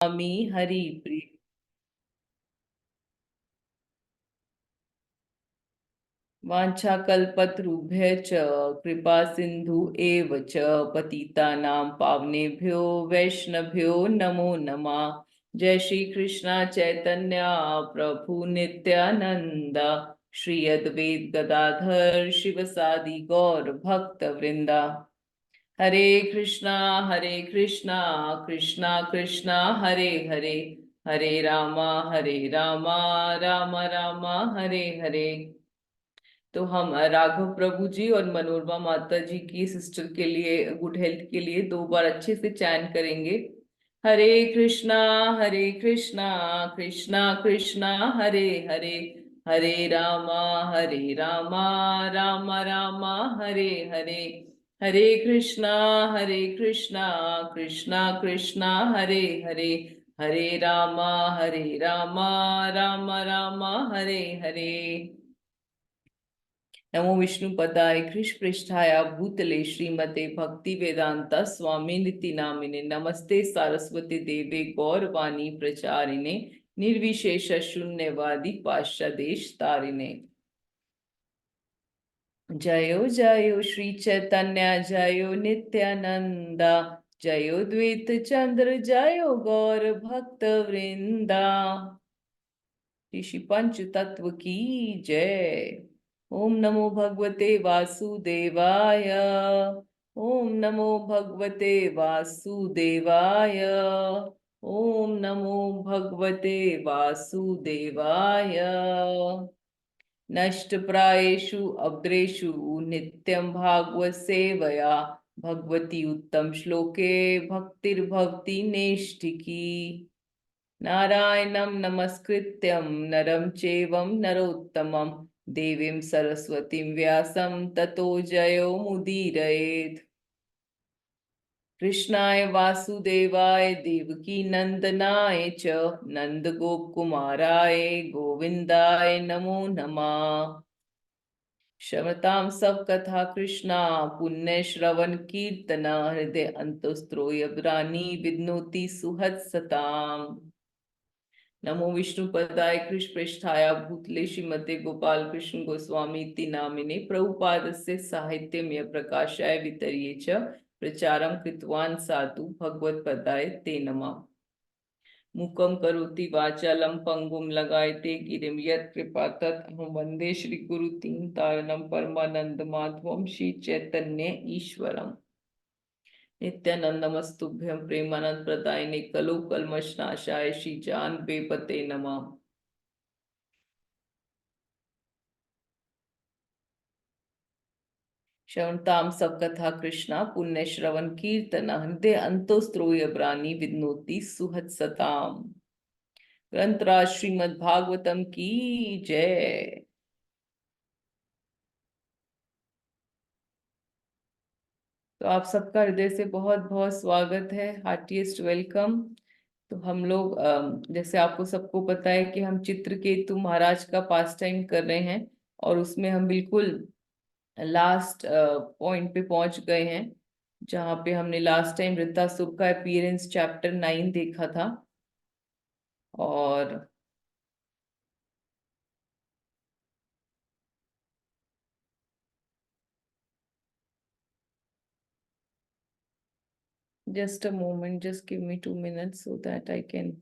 स्वामी हरि प्रिय। वाञ्छाकल्पतरुभ्यश्च कृपा सिंधु एव च पतितानां पावनेभ्यो वैष्णवभ्यो नमो नमः। जय श्री कृष्णा चैतन्य प्रभु नित्यानंद, श्री अद्वैत गदाधर शिवसादि गौर भक्त वृंदा। हरे कृष्णा कृष्णा कृष्णा हरे हरे, हरे रामा राम राम हरे हरे। तो हम राघव प्रभु जी और मनोरमा माता जी की सिस्टर के लिए गुड हेल्थ के लिए 2 बार अच्छे से चैन करेंगे। हरे कृष्णा कृष्णा कृष्णा हरे हरे, हरे रामा राम राम हरे हरे। हरे कृष्णा कृष्णा कृष्णा हरे हरे, हरे रामा राम राम हरे हरे। नमो विष्णुपदाय कृष्णपृष्ठाय भूतले श्रीमते भक्ति वेदांता स्वामी निति नामिने, नमस्ते सारस्वती देवे गौरवाणी प्रचारिणे, निर्विशेष शून्यवादी पाश्चादेश तारिणे। जयो जयो श्री चैतन्य जयो नित्यानंदा, जयो द्वैत चंद्र जयो गौर भक्त वृंदा। ऋषि पंच तत्व की जय। ओम नमो भगवते वासुदेवाय, ओम नमो भगवते वासुदेवाय, ओम नमो भगवते वासुदेवाय। नष्ट प्रायेषु अभद्रेषु नित्यं भागवत सेवया, भगवती उत्तम श्लोके भक्तिर्भवति नैष्ठिकी। नारायणं नमस्कृत्यं नरं चैवं नरोत्तमं, देवीं सरस्वतीं व्यासं ततो जयो मुदीरयेत्। कृष्णाय वासुदेवाय देवकी नंदनाय च नंदगोपकुमाराय गोविंदाय नमो नमः। क्षमतां सब कथा कृष्णा पुण्य श्रवण कीर्तना, हृदय अंतस्त्रोय ब्रानी विद्नोति सुहत सताम। नमो विष्णुपदाय कृष्णपृष्ठाय भूतले श्रीमते गोपाल कृष्ण गोस्वामी इति नामिने, प्रभुपादस्य साहित्यमय प्रकाशाय वितर्ये च प्रचारं कृतवान् साधु भगवत्पदाय ते नमः। मूकं करोति वाचालं पंगुं लगायते गिरिं यत्कृपा तत्अहं वन्दे श्रीगुरु तीनतारणं परमानंद माधवं श्री चैतन्य ईश्वरम्। नित्यानंदमस्तुभ्यं प्रेमानंद प्रदायिने कलो कल्मषनाशाय श्री जान बेपते नमः। श्रवणताम सब कथा कृष्णा पुण्य श्रवण कीर्तन, हृदय अंतोस्त्रोय ब्रानी विद्नोति सुहत सताम। ग्रंथराज श्रीमद् भागवतम की जय। तो आप सबका हृदय से बहुत बहुत स्वागत है, हार्टीएस्ट वेलकम। तो हम लोग जैसे आपको सबको पता है कि हम चित्रकेतु महाराज का पास टाइम कर रहे हैं, और उसमें हम बिल्कुल लास्ट पॉइंट पे पहुंच गए हैं, जहाँ पे हमने लास्ट टाइम वृत्तासुर का अपीयरेंस चैप्टर 9 देखा था। और just a moment, just give me 2 minutes so that I can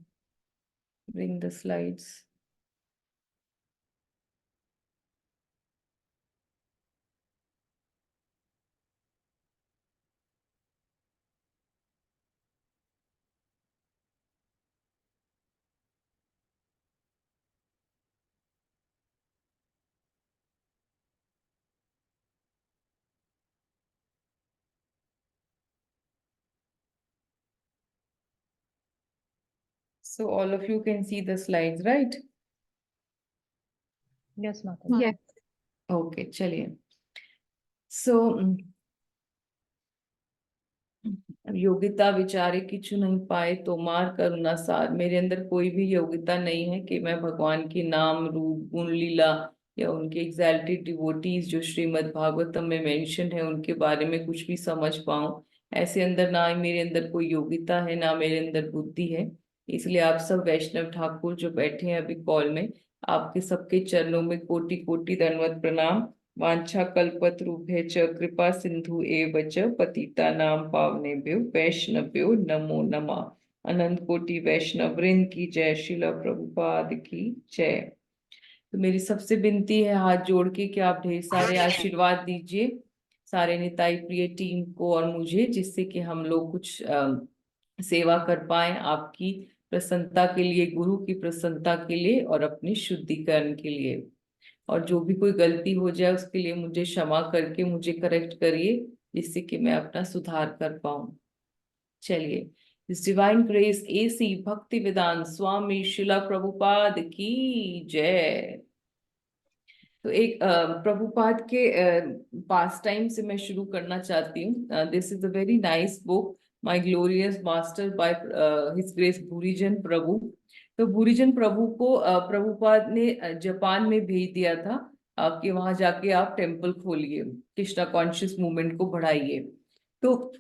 bring the slides. So all of you can see the slides, right? Yes, Mataji. Yes. Okay, चलिए। So योग्यता विचारे किछु नहीं पाए तो मार करुणा सार, मेरे अंदर कोई भी योग्यता नहीं है कि मैं भगवान की नाम रूप गुण लीला या उनके एग्जैल्टेड डिवोटीज जो श्रीमद् भागवतम में मेंशन है उनके बारे में कुछ भी समझ पाऊं। ऐसे अंदर ना ही मेरे अंदर कोई योग्यता है, ना मेरे अंदर बुद्धि है। इसलिए आप सब वैष्णव ठाकुर जो बैठे हैं अभी कॉल में, आपके सबके चरणों में कोटि कोटि दंडवत प्रणाम। वांछा कल्पतरुभ्यश्च कृपा सिंधु एव च पतितानां पावनेभ्यो वैष्णव्यो नमो नमः। अनंत कोटि वैष्णव वृंद की जय, श्रील प्रभुपाद की जय। तो मेरी सबसे विनती है हाथ जोड़ के कि आप ढेर सारे आशीर्वाद दीजिए सारे निताई प्रिय टीम को और मुझे, जिससे कि हम लोग कुछ सेवा कर पाए आपकी प्रसन्नता के लिए, गुरु की प्रसन्नता के लिए और अपनी शुद्धिकरण के लिए। और जो भी कोई गलती हो जाए उसके लिए मुझे क्षमा करके मुझे करेक्ट करिए, जिससे कि मैं अपना सुधार कर पाऊं। चलिए, दिस डिवाइन ग्रेस एसी भक्ति वेदांत स्वामी शिला प्रभुपाद की जय। तो एक प्रभुपाद के पास टाइम से मैं शुरू करना चाहती हूँ। This is a very nice book, my glorious master by his grace Bhurijan Prabhu. तो भूरीजन प्रभु को प्रभुपाद ने जापान में भेज दिया था कि वहां जाके आप टेम्पल खोलिए, कृष्णा कॉन्शियस मूवमेंट को बढ़ाइए। तो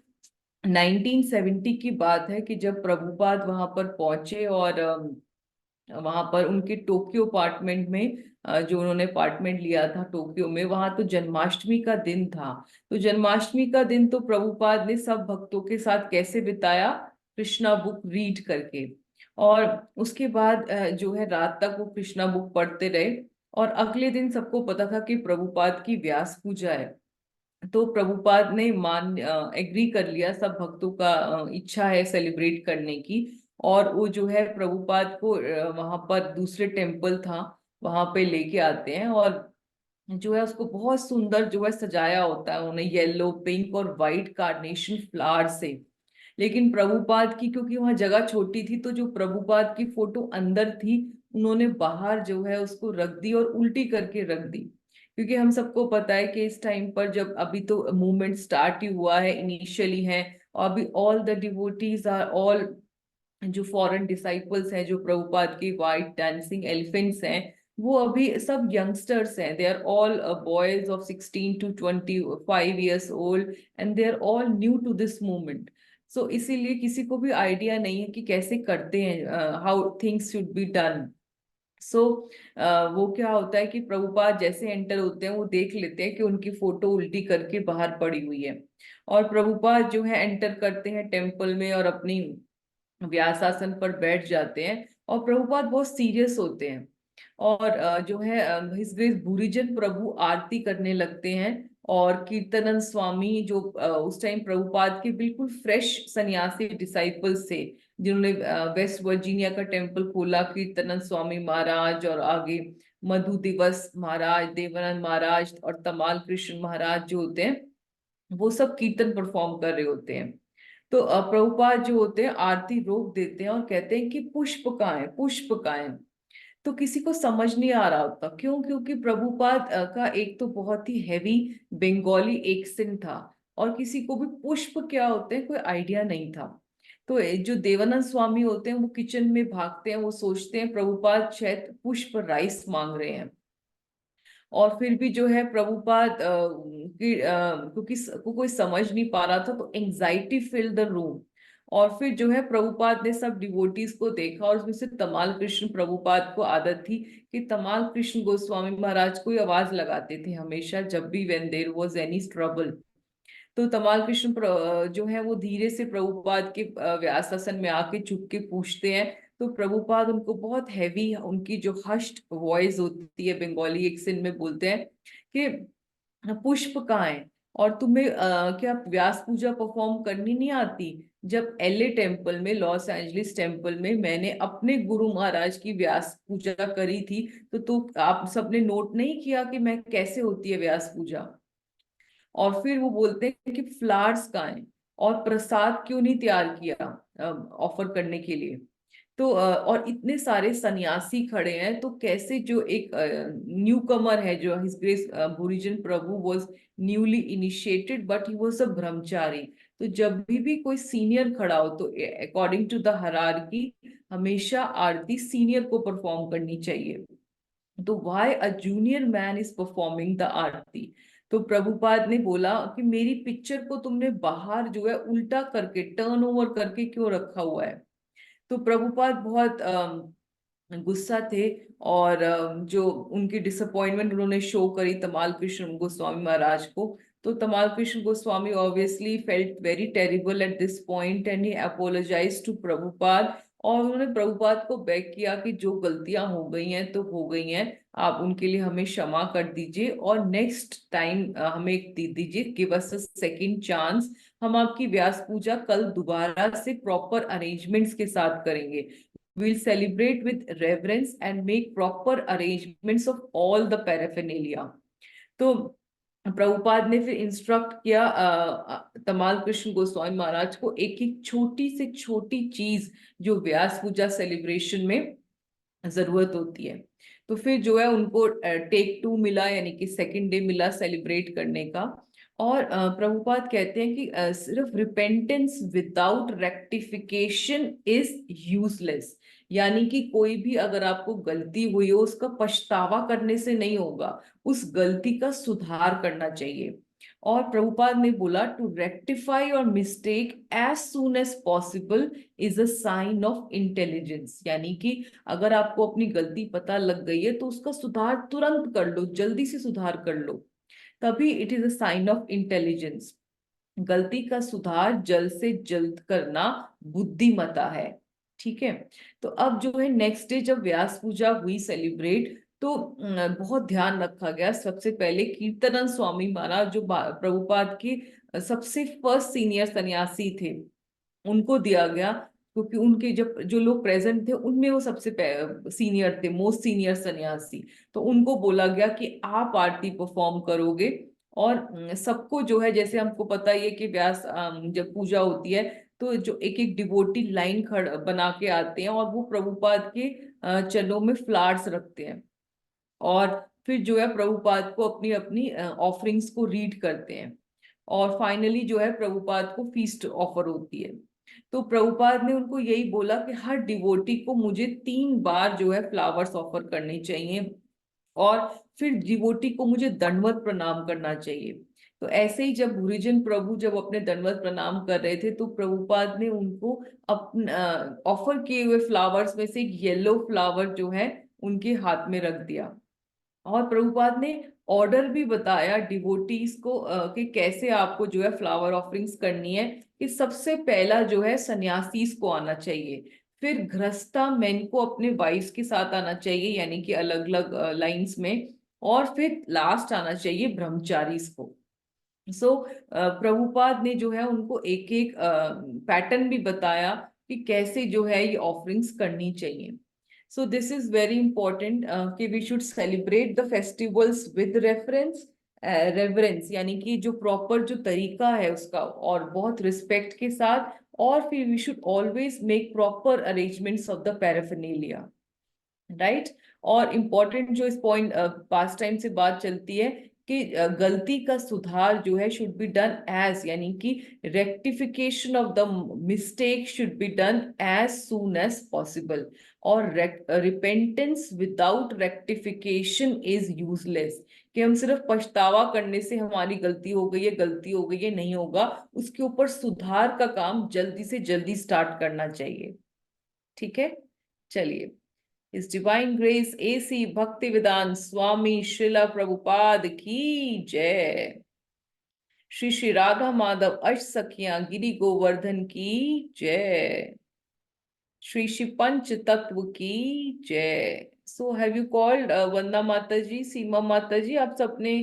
1970 की बात है कि जब प्रभुपाद वहां पर पहुंचे और वहां पर उनके टोक्यो अपार्टमेंट में जो उन्होंने अपार्टमेंट लिया था टोक्यो में, वहां तो जन्माष्टमी का दिन था। तो जन्माष्टमी का दिन तो प्रभुपाद ने सब भक्तों के साथ कैसे बिताया, कृष्णा बुक रीड करके। और उसके बाद जो है रात तक वो कृष्णा बुक पढ़ते रहे। और अगले दिन सबको पता था कि प्रभुपाद की व्यास पूजा है। तो प्रभुपाद ने मान एग्री कर लिया, सब भक्तों का इच्छा है सेलिब्रेट करने की। और वो जो है प्रभुपाद को वहां पर दूसरे टेम्पल था वहां पे लेके आते हैं, और जो है उसको बहुत सुंदर जो है सजाया होता है उन्हें येलो पिंक और वाइट कार्नेशन फ्लावर से। लेकिन प्रभुपाद की क्योंकि वहां जगह छोटी थी, तो जो प्रभुपाद की फोटो अंदर थी उन्होंने बाहर जो है उसको रख दी और उल्टी करके रख दी। क्योंकि हम सबको पता है कि इस टाइम पर जब अभी तो मूवमेंट स्टार्ट ही हुआ है, इनिशियली है, और अभी all the devotees are all, जो फॉरेन डिसाइपल्स हैं जो प्रभुपाद के वाइट डांसिंग एलिफेंट्स हैं, वो अभी सब यंगस्टर्स हैं। They are all boys of 16 to 25 years old, and they are all new to this movement. So इसीलिए किसी को भी आइडिया नहीं है कि कैसे करते हैं, how things should be done. So वो क्या होता है कि प्रभुपाद जैसे एंटर होते हैं वो देख लेते हैं कि उनकी फोटो उल्टी करके बाहर पड़ी हुई है। और प्रभुपाद जो है एंटर करते हैं टेम्पल में और अपनी व्यासासन पर बैठ जाते हैं। और प्रभुपाद बहुत सीरियस होते हैं। और जो है हिज ग्रेस भूरिजन प्रभु आरती करने लगते हैं। और कीर्तनन स्वामी जो उस टाइम प्रभुपाद के बिल्कुल फ्रेश सन्यासी डिसाइपल्स थे, जिन्होंने वेस्ट वर्जीनिया का टेम्पल खोला, कीर्तनन स्वामी महाराज और आगे मधु दिवस महाराज, देवानंद महाराज और तमाल कृष्ण महाराज जो होते हैं, वो सब कीर्तन परफॉर्म कर रहे होते हैं। तो प्रभुपाद जो होते हैं आरती रोक देते हैं और कहते हैं कि पुष्प कहाँ है, पुष्प कहाँ है। तो किसी को समझ नहीं आ रहा होता क्यों, क्योंकि प्रभुपाद का एक तो बहुत ही हैवी बंगाली एक्सेंट था, और किसी को भी पुष्प क्या होते हैं कोई आइडिया नहीं था। तो जो देवानंद स्वामी होते हैं वो किचन में भागते हैं, वो सोचते हैं प्रभुपाद शायद पुष्प राइस मांग रहे हैं। और फिर भी जो है प्रभुपाद क्योंकि को कोई समझ नहीं पा रहा था, तो एंजाइटी फिल द रूम। और फिर जो है प्रभुपाद ने सब डिवोटीज को देखा, और उसमें से तमाल कृष्ण प्रभुपाद को आदत थी कि तमाल कृष्ण गोस्वामी महाराज को आवाज लगाते थे हमेशा जब भी when there was any trouble. तो तमाल कृष्ण जो है वो धीरे से प्रभुपाद के व्यासासन में आके चुप के पूछते हैं। तो प्रभुपाद उनको बहुत हैवी, उनकी जो हश्ड वॉइस होती है बंगाली एक्सेंट में बोलते हैं कि पुष्प कहाँ है, और तुम्हें क्या व्यास पूजा परफॉर्म करनी नहीं आती। जब एलए टेम्पल में, लॉस एंजलिस टेम्पल में मैंने अपने गुरु महाराज की व्यास पूजा करी थी, तो आप सबने नोट नहीं किया कि मैं कैसे होती है व्यास पूजा। और फिर वो बोलते हैं कि फ्लावर्स कहाँ हैं और प्रसाद क्यों नहीं तैयार किया ऑफर करने के लिए। तो और इतने सारे सन्यासी खड़े हैं, तो कैसे जो एक न्यू कमर है, जो his grace Bhurijan Prabhu was newly initiated but he was a brahmachari. तो जब भी कोई सीनियर खड़ा हो तो अकॉर्डिंग टू द हायरार्की हमेशा आरती सीनियर को परफॉर्म करनी चाहिए। तो why a junior man is performing the aarti. तो प्रभुपाद ने बोला कि मेरी पिक्चर को तुमने बाहर जो है उल्टा करके टर्न ओवर करके क्यों रखा हुआ है। तो प्रभुपाद बहुत गुस्सा थे, और जो उनकी डिसअपॉइंटमेंट उन्होंने शो करी तमाल कृष्ण गोस्वामी महाराज को। तो Tamal Krishna Goswami obviously felt very terrible at this point and he apologise to Prabhupada. और उन्होंने प्रभुपाद को बेग किया कि जो गलतियां हो गई हैं तो हो गई हैं, आप उनके लिए हमें क्षमा कर दीजिए, और नेक्स्ट टाइम हमें एक दे दीजिए, give us a second chance. हम आपकी व्यास पूजा कल दोबारा से प्रॉपर अरेंजमेंट्स के साथ करेंगे। We'll celebrate with reverence and make proper arrangements of all the paraphernalia. तो प्रभुपाद ने फिर इंस्ट्रक्ट किया तमाल कृष्ण गोस्वामी महाराज को, एक एक छोटी से छोटी चीज जो व्यास पूजा सेलिब्रेशन में जरूरत होती है। तो फिर जो है उनको टेक 2 मिला, यानी कि सेकंड डे मिला सेलिब्रेट करने का। और प्रभुपाद कहते हैं कि सिर्फ repentance without rectification is useless. यानी कि कोई भी अगर आपको गलती हुई हो, उसका पछतावा करने से नहीं होगा, उस गलती का सुधार करना चाहिए। और प्रभुपाद ने बोला, to rectify our mistake as soon as possible is a sign of intelligence. यानी कि अगर आपको अपनी गलती पता लग गई है तो उसका सुधार तुरंत कर लो, जल्दी से सुधार कर लो, तभी it is a sign of intelligence. गलती का सुधार जल्द से जल्द करना बुद्धिमता है। ठीक है। तो अब जो है नेक्स्ट डे जब व्यास पूजा हुई सेलिब्रेट, तो बहुत ध्यान रखा गया। सबसे पहले कीर्तनन स्वामी महाराज जो प्रभुपाद के सबसे फर्स्ट सीनियर सन्यासी थे, उनको दिया गया, क्योंकि उनके जब जो लोग प्रेजेंट थे उनमें वो सबसे सीनियर थे, मोस्ट सीनियर सन्यासी। तो उनको बोला गया कि आप आरती परफॉर्म करोगे। और सबको जो है, जैसे हमको पता ही है कि व्यास जब पूजा होती है तो जो एक एक डिवोटी लाइन खड़ बना के आते हैं, और वो प्रभुपाद के चरणों में फ्लावर्स रखते हैं, और फिर जो है प्रभुपाद को अपनी अपनी ऑफरिंग्स को रीड करते हैं। और फाइनली जो है प्रभुपाद को फीस्ट ऑफर होती है। तो प्रभुपाद ने उनको यही बोला कि हर डिवोटी को मुझे 3 बार जो है फ्लावर्स ऑफर करने चाहिए, और फिर डिवोटी को मुझे दंडवत प्रणाम करना चाहिए। तो ऐसे ही जब गुरुजन प्रभु जब अपने दंडवत प्रणाम कर रहे थे, तो प्रभुपाद ने उनको अपना ऑफर किए हुए फ्लावर्स में से एक येलो फ्लावर जो है उनके हाथ में रख दिया। और प्रभुपाद ने ऑर्डर भी बताया डिवोटीज को कि कैसे आपको जो है फ्लावर ऑफरिंग्स करनी है, कि सबसे पहला जो है सन्यासीस को आना चाहिए, फिर गृहस्था मेन को अपने वाइफ्स के साथ आना चाहिए, यानी कि अलग अलग लाइंस में, और फिर लास्ट आना चाहिए ब्रह्मचारीज को। सो प्रभुपाद ने जो है उनको एक एक पैटर्न भी बताया कि कैसे जो है ये ऑफरिंग्स करनी चाहिए। So this is very important कि we should celebrate the festivals with reference, यानी कि जो प्रॉपर जो तरीका है उसका, और बहुत रिस्पेक्ट के साथ। और फिर we should always make proper arrangements of the paraphernalia, right. और इम्पोर्टेंट जो इस पॉइंट पास टाइम से बात चलती है कि गलती का सुधार जो है शुड बी डन एज, यानी कि rectification of the mistake should be done as soon as possible. और repentance without rectification is useless, कि हम सिर्फ पछतावा करने से हमारी गलती हो गई है, गलती हो गई है नहीं होगा, उसके ऊपर सुधार का काम जल्दी से जल्दी स्टार्ट करना चाहिए। ठीक है। चलिए, His Divine Grace AC Bhaktivedanta Swami Srila Prabhupada की जय। श्री श्री राधा माधव अष्ट सखियां गिरि गोवर्धन की जय। श्री श्री पंच तत्व की जय। सो हैव यू कॉल्ड वंदना माता जी, सीमा माता जी, आप सबने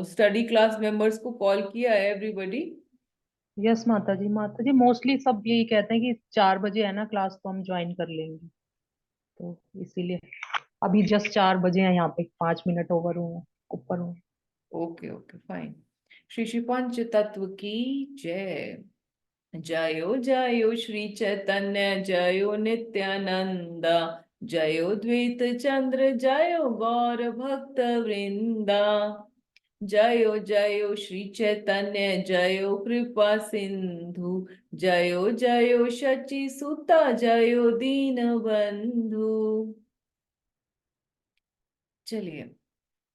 स्टडी क्लास मेंबर्स को कॉल किया है एवरीबॉडी? यस माता जी मोस्टली सब यही कहते हैं कि 4 बजे है ना क्लास, तो हम ज्वाइन कर लेंगे। तो इसीलिए अभी जस्ट 4 बजे हैं, यहाँ पे 5 मिनट ओवर हुए ऊपर हुए। Okay okay fine. Shri Shri पंच तत्व की जय। जयो जयो श्री चैतन्य जयो नित्यानंद, जयो द्वैत चंद्र जयो गौर भक्त वृंदा, जयो जयो श्री चैतन्य जयो कृपा सिंधु, जयो जयो शचि सुता जयो दीन बंधु। चलिए,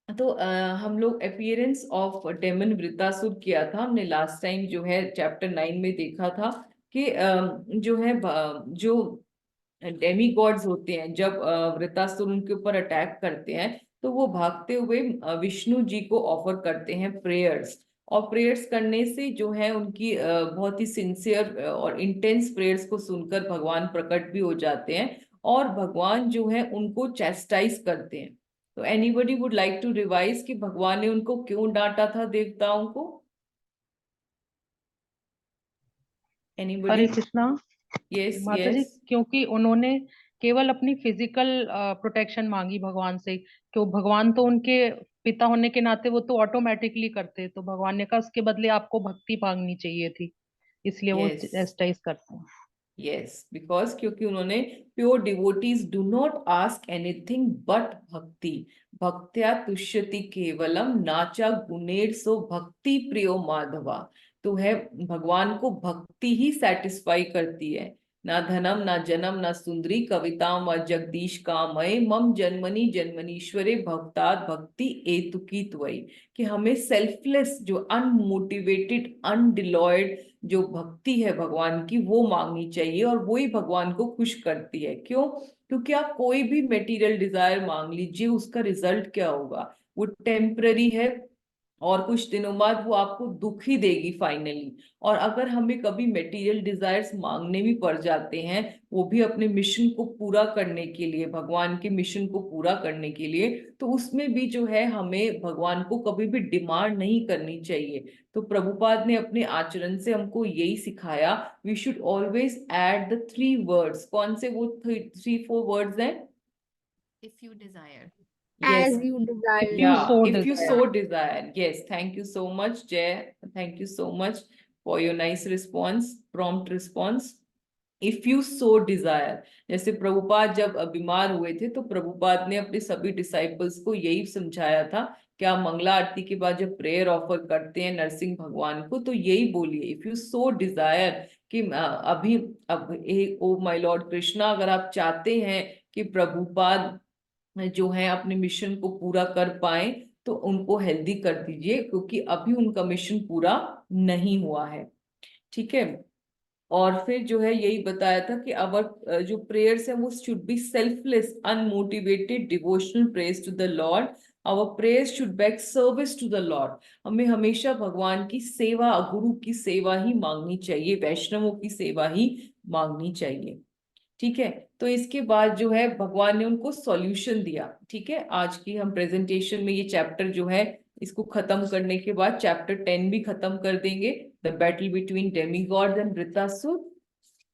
तो हम लोग अपीयरेंस ऑफ डेमन वृत्तासुर किया था हमने लास्ट टाइम, जो है चैप्टर 9 में देखा था कि जो है जो डेमी गॉड्स होते हैं, जब वृतासुर उनके ऊपर अटैक करते हैं तो वो भागते हुए विष्णु जी को ऑफर करते हैं प्रेयर्स। और प्रेयर्स करने से जो है उनकी बहुत ही सिंसियर और इंटेंस प्रेयर्स को सुनकर भगवान प्रकट भी हो जाते हैं, और भगवान जो है उनको चैस्टाइज करते हैं। तो anybody would like to revise कि भगवान ने उनको क्यों डांटा था, देवताओं को? एनीबडी? हरे कृष्णा। यस माता जी, यस। क्योंकि उन्होंने केवल अपनी फिजिकल प्रोटेक्शन मांगी भगवान से, क्यों भगवान तो उनके पिता होने के नाते वो तो ऑटोमेटिकली करते, तो भगवान ने कहा उसके बदले आपको भक्ति मांगनी चाहिए थी, इसलिए वो यस चेस्टाइज करते हैं। यस, बिकॉज क्योंकि उन्होंने, pure devotees do not ask anything but भक्ति, भक्त्या तुष्यति केवलम नाचा गुणेर सो भक्ति प्रियो माधवा। तो है, भगवान को भक्ति ही सेटिस्फाई करती है। ना धनम ना जन्म ना सुंदरी कविताम व जगदीश कामय मम जन्मनि जन्मनीश्वरे भक्तात् भक्ति एतुकी त्वयि। कि हमें सेल्फलेस, जो अनमोटिवेटेड, अनडिलॉयड जो भक्ति है भगवान की, वो मांगनी चाहिए, और वो ही भगवान को खुश करती है। क्यों? क्योंकि आप कोई भी मटेरियल डिजायर मांग लीजिए, उसका रिजल्ट क्या होगा? वो टेम्पररी है, और कुछ दिनों बाद वो आपको दुख ही देगी फाइनली। और अगर हमें कभी मटेरियल डिजायर्स मांगने भी पड़ जाते हैं, वो भी अपने मिशन को पूरा करने के लिए, भगवान के मिशन को पूरा करने के लिए, तो उसमें भी जो है हमें भगवान को कभी भी डिमांड नहीं करनी चाहिए। तो प्रभुपाद ने अपने आचरण से हमको यही सिखाया, we should always add the three words. कौन से वो थ्री फोर वर्ड्स हैं? If you desire. Yes, As you if desire. You yeah, so if you so desire. desire. Yes, thank you so much, Jay. Thank you so much for your nice response, prompt response. If you so Dzire, जैसे प्रभुपाद जब बीमार हुए थे तो प्रभुपाद ने अपने सभी disciples को यही समझाया था कि आप मंगला आरती के बाद जब प्रेयर ऑफर करते हैं नरसिंह भगवान को, तो यही बोलिए, इफ यू सो डिजायर, कि अभी, अब ए ओ माय लॉर्ड कृष्णा, अगर आप चाहते हैं कि प्रभुपाद जो है अपने मिशन को पूरा कर पाए, तो उनको हेल्दी कर दीजिए, क्योंकि अभी उनका मिशन पूरा नहीं हुआ है। ठीक है। और फिर जो है यही बताया था कि अवर जो प्रेयर्स है वो should be selfless, unmotivated devotional prayers to the lord. Our prayers should back service to the lord. हमें हमेशा भगवान की सेवा, गुरु की सेवा ही मांगनी चाहिए, वैष्णवों की सेवा ही मांगनी चाहिए। ठीक है। तो इसके बाद जो है भगवान ने उनको सॉल्यूशन दिया। ठीक है, आज की हम प्रेजेंटेशन में ये चैप्टर जो है इसको खत्म करने के बाद चैप्टर 10 भी खत्म कर देंगे, the battle between demigods and Vritrasura.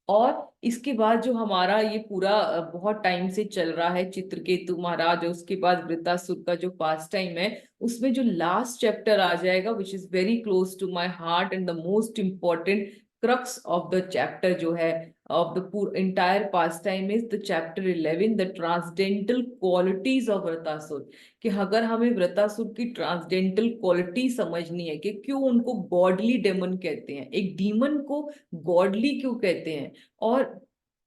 और इसके बाद जो हमारा ये पूरा बहुत टाइम से चल रहा है चित्रकेतु महाराज, और उसके बाद वृत्तासुर का जो पास टाइम है, उसमें जो लास्ट चैप्टर आ जाएगा, which is very close to my heart and the most important crux of the chapter जो है, of the entire pastime, is the chapter 11, the transcendental qualities of Vratasur। कि अगर हमें व्रतासुर की ट्रांसडेंटल क्वालिटी समझनी है कि क्यों उनको गॉडली डेमन कहते हैं, एक डीमन को गॉडली क्यों कहते हैं, और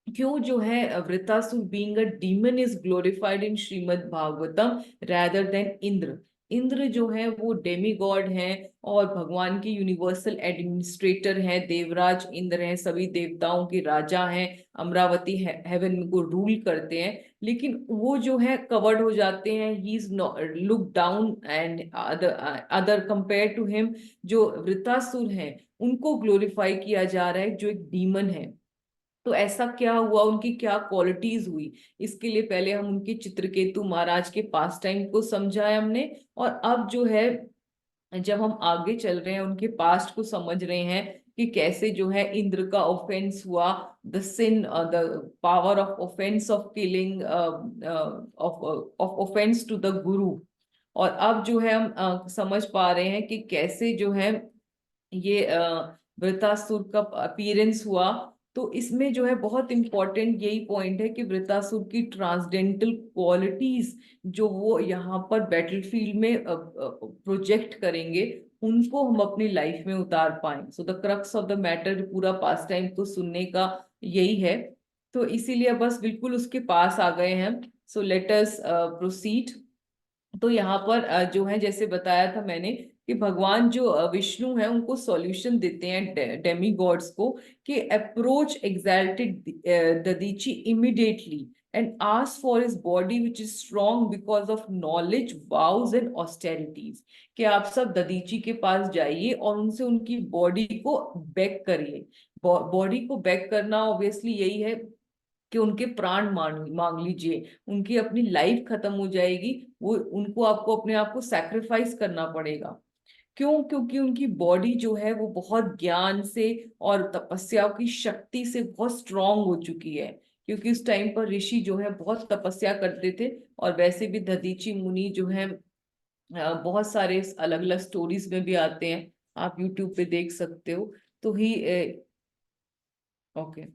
क्यों जो है Vritrasura being a demon is glorified in Shrimad Bhagavatam rather than Indra. Indra जो है वो डेमी गॉड हैं, और भगवान के यूनिवर्सल एडमिनिस्ट्रेटर हैं, देवराज इंद्र हैं, सभी देवताओं के राजा हैं, अमरावती हेवन को रूल करते हैं। लेकिन वो जो है कवर्ड हो जाते हैं, he is look down and other compare to him. जो वृतासुर हैं उनको ग्लोरीफाई किया जा रहा है, जो एक डीमन है। तो ऐसा क्या हुआ, उनकी क्या क्वालिटीज हुई? इसके लिए पहले हम उनके चित्रकेतु महाराज के पास टाइम को समझा है हमने, और अब जो है जब हम आगे चल रहे हैं उनके पास्ट को समझ रहे हैं कि कैसे जो है इंद्र का ऑफेंस हुआ, the sin, the power of offence of killing, of offence to the guru. और अब जो है हम समझ पा रहे हैं कि कैसे जो है ये वृतासुर का अपीयरेंस हुआ। तो इसमें जो है बहुत इंपॉर्टेंट यही पॉइंट है कि वृतासुर की ट्रांसडेंटल क्वालिटीज जो वो यहाँ पर बैटलफील्ड में प्रोजेक्ट करेंगे, उनको हम अपनी लाइफ में उतार पाए। So the crux of the matter, पूरा पास टाइम को सुनने का यही है। तो इसीलिए बस बिल्कुल उसके पास आ गए हैं। So let us proceed. तो यहाँ पर जो है जैसे बताया था मैंने कि भगवान जो विष्णु है उनको सॉल्यूशन देते हैं डेमी गॉड्स को कि approach exalted Dadhichi immediately and ask for his body which is strong because of knowledge, vows and austerities. कि आप सब ददीची के पास जाइए और उनसे उनकी बॉडी को बेक करिए। बॉडी को बेक करना ऑब्वियसली यही है कि उनके प्राण मांग लीजिए, उनकी अपनी लाइफ खत्म हो जाएगी, वो उनको आपको अपने आप को सैक्रिफाइस करना पड़ेगा। क्यों? क्योंकि उनकी बॉडी जो है वो बहुत ज्ञान से और तपस्या की शक्ति से बहुत स्ट्रांग हो चुकी है, क्योंकि उस टाइम पर ऋषि जो है बहुत तपस्या करते थे। और वैसे भी दधीची मुनि जो है बहुत सारे अलग अलग स्टोरीज में भी आते हैं, आप यूट्यूब पे देख सकते हो। तो ही ओके,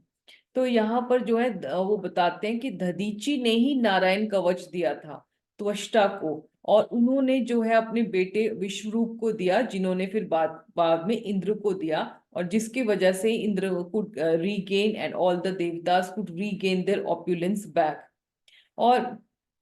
तो यहाँ पर जो है वो बताते हैं कि दधीची ने ही नारायण कवच दिया था त्वष्टा को, और उन्होंने जो है अपने बेटे विश्वरूप को दिया, जिन्होंने फिर बाद बाद में इंद्र को दिया, और जिसकी वजह से Indra could regain and all the देवतास could regain their opulence back. और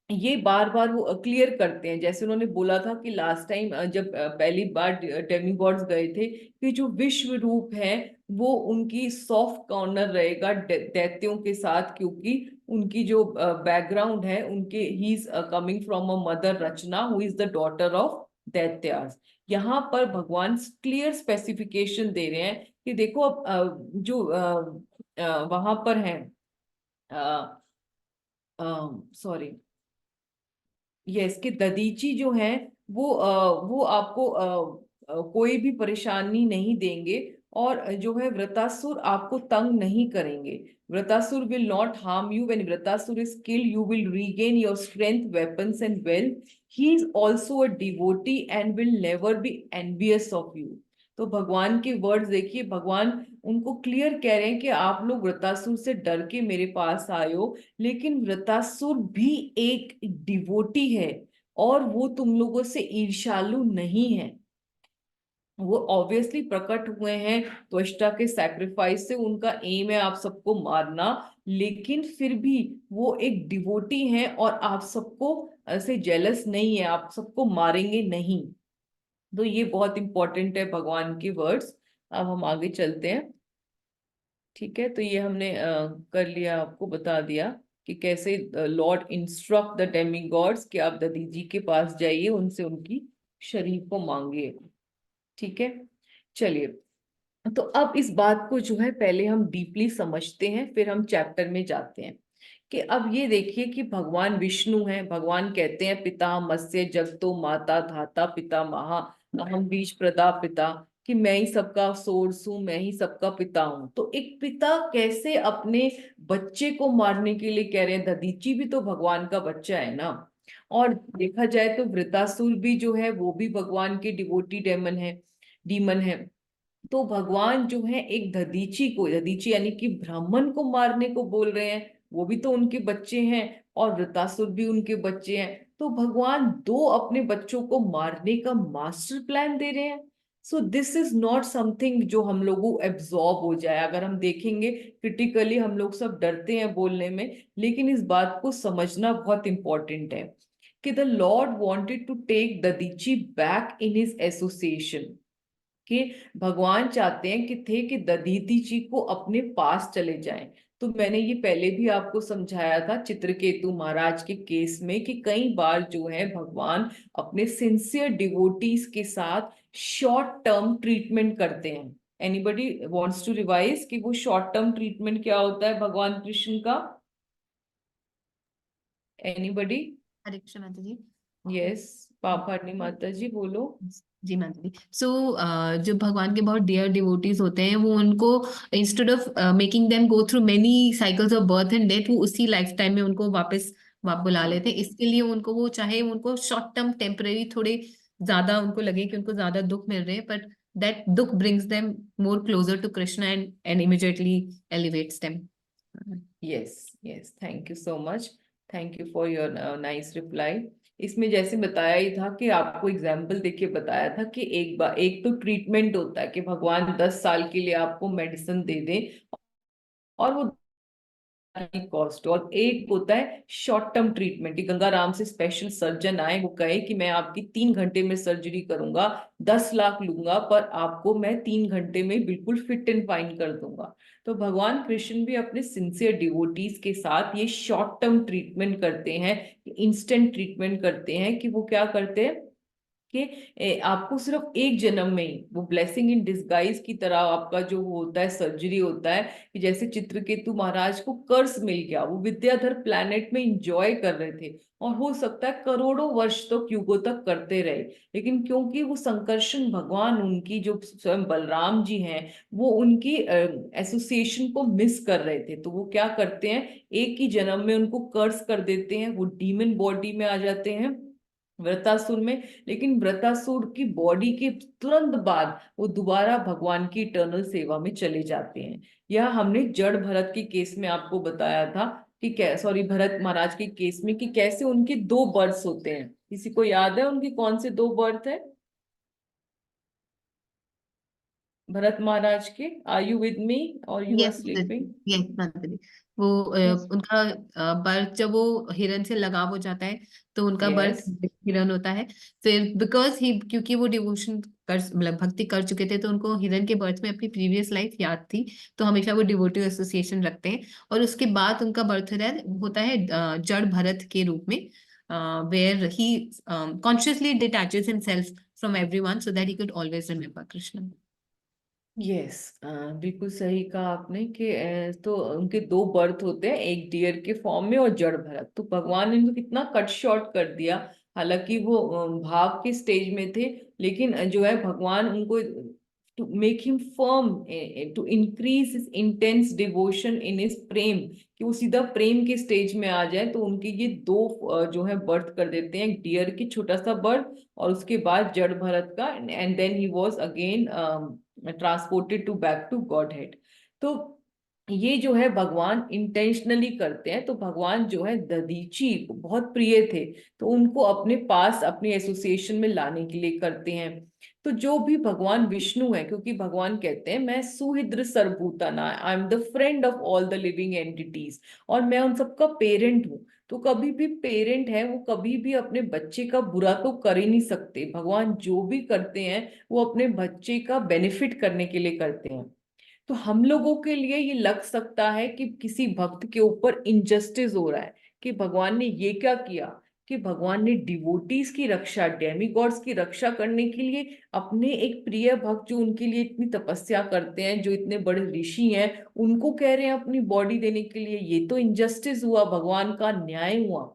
ये बार बार वो क्लियर करते हैं, जैसे उन्होंने बोला था कि लास्ट टाइम जब पहली बार डेमीगॉड्स गए थे, कि जो विश्व रूप है वो उनकी सॉफ्ट कॉर्नर रहेगा दैत्यों के साथ, क्योंकि उनकी जो बैकग्राउंड है, उनके ही is coming from a mother Rachana who is the daughter of दैत्यास। यहाँ पर भगवान क्लियर स्पेसिफिकेशन दे रहे हैं कि देखो अब जो वहां पर है, सॉरी, यस, कि ददीची जो है वो आपको कोई भी परेशानी नहीं देंगे, और जो है वृतासुर आपको तंग नहीं करेंगे। Vritrasura will not harm you. When Vritrasura is killed you will regain your strength, weapons and wealth. He is also a devotee and will never be envious of you. तो भगवान के वर्ड्स देखिए, भगवान उनको क्लियर कह रहे हैं कि आप लोग वृतासुर से डर के मेरे पास आए हो, लेकिन वृतासुर भी एक डिवोटी है, और वो तुम लोगों से ईर्ष्यालु नहीं है। वो ऑब्वियसली प्रकट हुए हैं त्वष्टा के सैक्रिफाइस से, उनका एम है आप सबको मारना, लेकिन फिर भी वो एक डिवोटी है और आप सबको ऐसे जेलस नहीं है, आप सबको मारेंगे नहीं। तो ये बहुत इंपॉर्टेंट है भगवान के वर्ड्स। अब हम आगे चलते हैं। ठीक है, तो ये हमने कर लिया, आपको बता दिया कि कैसे Lord instruct the Demi God's कि आप ददीजी के पास जाइए, उनसे उनकी शरीर को मांगिए। ठीक है, चलिए, तो अब इस बात को जो है पहले हम डीपली समझते हैं, फिर हम चैप्टर में जाते हैं। कि अब ये देखिए कि भगवान विष्णु हैं, भगवान कहते हैं पिता मत्स्य जगतो माता धाता पिता महा अहम बीज प्रदा पिता, कि मैं ही सबका सोर्स हूँ, मैं ही सबका पिता हूँ। तो एक पिता कैसे अपने बच्चे को मारने के लिए कह रहे हैं? दधीची भी तो भगवान का बच्चा है ना। और देखा जाए तो वृतासुर भी जो है वो भी भगवान के डिवोटी डीमन है। तो भगवान जो है एक दधीची को, दधीची यानी कि ब्राह्मण को मारने को बोल रहे हैं, वो भी तो उनके बच्चे हैं, और वृतासुर भी उनके बच्चे हैं। तो भगवान दो अपने बच्चों को मारने का मास्टर प्लान दे रहे हैं। सो दिस इज नॉट समथिंग जो हम लोगों एब्जॉर्ब हो जाए। अगर हम देखेंगे क्रिटिकली, हम लोग सब डरते हैं बोलने में, लेकिन इस बात को समझना बहुत इंपॉर्टेंट है कि the lord wanted to take Dadhichi back in his association. कि भगवान चाहते हैं कि थे कि दधीति जी को अपने पास चले जाएं। तो मैंने ये पहले भी आपको समझाया था चित्रकेतु महाराज के केस में, कि कई बार जो है भगवान अपने सिंसियर डिवोटीज के साथ शॉर्ट टर्म ट्रीटमेंट करते हैं। एनीबडी वांट्स टू रिवाइज कि वो शॉर्ट टर्म ट्रीटमेंट क्या होता है भगवान कृष्ण का? एनीबडी? हरे कृष्ण माता जी। यस, पापानी माता जी बोलो। जी माता जी। सो जो भगवान के बहुत डियर डिवोटीज होते हैं, वो उनको instead of making them go through many cycles of birth and death, वो उसी लाइफ टाइम में उनको वापस बुला लेते हैं। इसके लिए उनको, वो चाहे उनको शॉर्ट टर्म टेम्परेरी थोड़े ज्यादा उनको लगे कि उनको ज्यादा दुख मिल रहे हैं, बट दैट दुख brings them more closer to Krishna and immediately elevates them. Yes yes, thank you so much, thank you for your nice reply. इसमें जैसे बताया ही था कि आपको एग्जाम्पल देके बताया था कि एक बार एक तो ट्रीटमेंट होता है कि भगवान 10 साल के लिए आपको मेडिसिन दे दें, और वो की कॉस्ट, और एक होता है शॉर्ट टर्म ट्रीटमेंट कि गंगाराम से स्पेशल सर्जन आए, वो कहे कि मैं आपकी 3 घंटे में सर्जरी करूंगा, 10 लाख लूंगा, पर आपको मैं 3 घंटे में बिल्कुल फिट एंड फाइन कर दूंगा। तो भगवान कृष्ण भी अपने सिंसियर डिवोटीज के साथ ये शॉर्ट टर्म ट्रीटमेंट करते हैं, इंस्टेंट ट्रीटमेंट करते हैं, कि वो क्या करते हैं कि आपको सिर्फ एक जन्म में ही वो ब्लेसिंग इन डिस्गाइज की तरह आपका जो होता है सर्जरी होता है, कि जैसे चित्रकेतु महाराज को कर्स मिल गया, वो विद्याधर प्लैनेट में इंजॉय कर रहे थे और हो सकता है करोड़ों वर्ष तक, युगों तक करते रहे, लेकिन क्योंकि वो संकर्षण भगवान, उनकी जो स्वयं बलराम जी हैं, वो उनकी एसोसिएशन को मिस कर रहे थे, तो वो क्या करते हैं, एक ही जन्म में उनको कर्स कर देते हैं, वो डीमन बॉडी में आ जाते हैं वृतासुर में। लेकिन वृतासुर की बॉडी के तुरंत बाद वो दोबारा भगवान की इटर्नल सेवा में चले जाते हैं। यह हमने जड़ भरत के केस में आपको बताया था कि सॉरी, भरत महाराज के केस में, कि कैसे उनके 2 बर्थ होते हैं। किसी को याद है उनके कौन से 2 बर्थ है भरत महाराज के? आर यू विद मी और you are yes sleeping? Yes mataji. वो उनका बर्थ जब वो हिरन से लगाव हो जाता है तो उनका बर्थ यस। हिरन होता है। फिर बिकॉज ही क्योंकि वो डिवोशन कर मतलब भक्ति कर चुके थे तो उनको हिरन के बर्थ में अपनी प्रीवियस लाइफ याद थी, तो हमेशा वो डिवोटिव एसोसिएशन रखते हैं। और उसके बाद उनका बर्थ होता है जड़ भरत के रूप में, where he consciously detaches himself from everyone so that he could always remember Krishna. Yes, बिल्कुल सही कहा आपने कि तो उनके 2 बर्थ होते हैं, एक डियर के फॉर्म में और जड़ भरत। तो भगवान ने इनको कितना कट शॉर्ट कर दिया, हालांकि वो भाव के स्टेज में थे, लेकिन जो है भगवान उनको to make him firm, to increase his intense devotion in his प्रेम, कि वो सीधा प्रेम के स्टेज में आ जाए, तो उनके ये 2 जो है बर्थ कर देते हैं, एक डियर की छोटा सा बर्थ और उसके बाद जड़ भरत का, and then he was again transported to back to godhead. तो ये जो है भगवान इंटेंशनली करते हैं। तो भगवान जो है दधीची को बहुत प्रिय थे, तो उनको अपने पास अपनी एसोसिएशन में लाने के लिए करते हैं। तो जो भी भगवान विष्णु है, क्योंकि भगवान कहते हैं मैं सुहृद सर्वभूताना, I am the friend of all the living entities, और मैं उन सबका पेरेंट हूँ। तो कभी भी पेरेंट है वो कभी भी अपने बच्चे का बुरा तो कर ही नहीं सकते। भगवान जो भी करते हैं वो अपने बच्चे का बेनिफिट करने के लिए करते हैं। तो हम लोगों के लिए ये लग सकता है कि किसी भक्त के ऊपर इनजस्टिस हो रहा है, कि भगवान ने ये क्या किया, कि भगवान ने डिवोटीज की रक्षा, डेमीगॉड्स की रक्षा करने के लिए अपने एक प्रिय भक्त जो उनके लिए इतनी तपस्या करते हैं, जो इतने बड़े ऋषि हैं, उनको कह रहे हैं अपनी बॉडी देने के लिए। ये तो इनजस्टिस हुआ, भगवान का न्याय हुआ।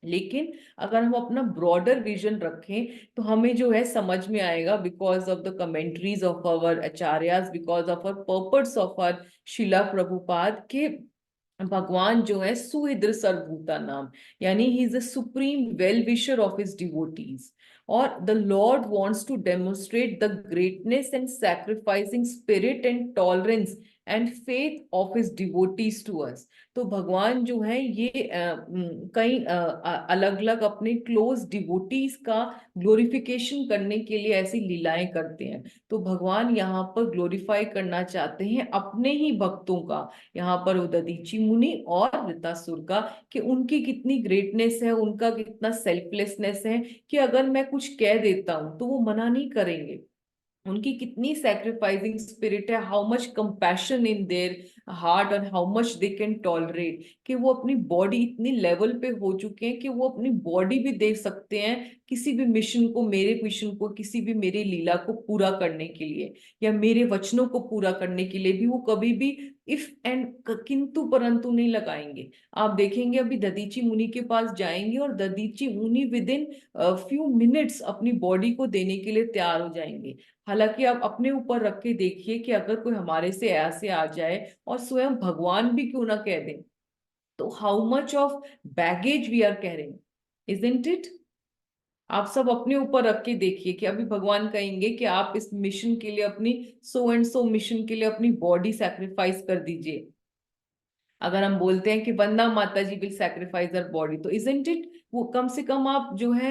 लेकिन अगर हम अपना ब्रॉडर विजन रखें तो हमें जो है समझ में आएगा, because of the commentaries of our acharyas, because of our purpose of our Srila Prabhupada, के भगवान जो है सुहृद सर्वभूता नाम, यानी he is the supreme well wisher of his devotees. और the lord wants to demonstrate the greatness and sacrificing spirit and tolerance and faith of his devotees to us. तो भगवान जो है ये कई अलग अलग अपने क्लोज डिवोटीज का ग्लोरिफिकेशन करने के लिए ऐसी लीलाएं करते हैं। तो भगवान यहाँ पर ग्लोरीफाई करना चाहते हैं अपने ही भक्तों का, यहाँ पर उदधीची मुनि और वृतासुर का, कि उनकी कितनी ग्रेटनेस है, उनका कितना सेल्फलेसनेस है, कि अगर मैं कुछ कह देता हूं तो वो मना नहीं करेंगे। उनकी कितनी सैक्रिफाइसिंग स्पिरिट है, how much compassion in their heart और how much they can tolerate, कि वो अपनी बॉडी इतनी लेवल पे हो चुके हैं कि वो अपनी बॉडी भी दे सकते हैं किसी भी मिशन को, मेरे मिशन को, किसी भी मेरी लीला को पूरा करने के लिए, या मेरे वचनों को पूरा करने के लिए भी वो कभी भी इफ एंड किंतु परंतु नहीं लगाएंगे। आप देखेंगे अभी दधीची मुनि के पास जाएंगे और दधीची मुनि विद इन फ्यू मिनट्स अपनी बॉडी को देने के लिए तैयार हो जाएंगे। हालांकि आप अपने ऊपर रख के देखिए कि अगर कोई हमारे से ऐसे आ जाए और स्वयं भगवान भी क्यों ना कह दें, तो how much of baggage we are carrying, isn't it? आप सब अपने ऊपर रख के देखिए कि अभी भगवान कहेंगे कि आप इस मिशन के लिए, अपनी सो एंड सो मिशन के लिए अपनी बॉडी सैक्रिफाइस कर दीजिए, अगर हम बोलते हैं कि वंदना माता जी विल सैक्रिफाइस हर बॉडी, तो इजंट इट, वो कम से कम आप जो है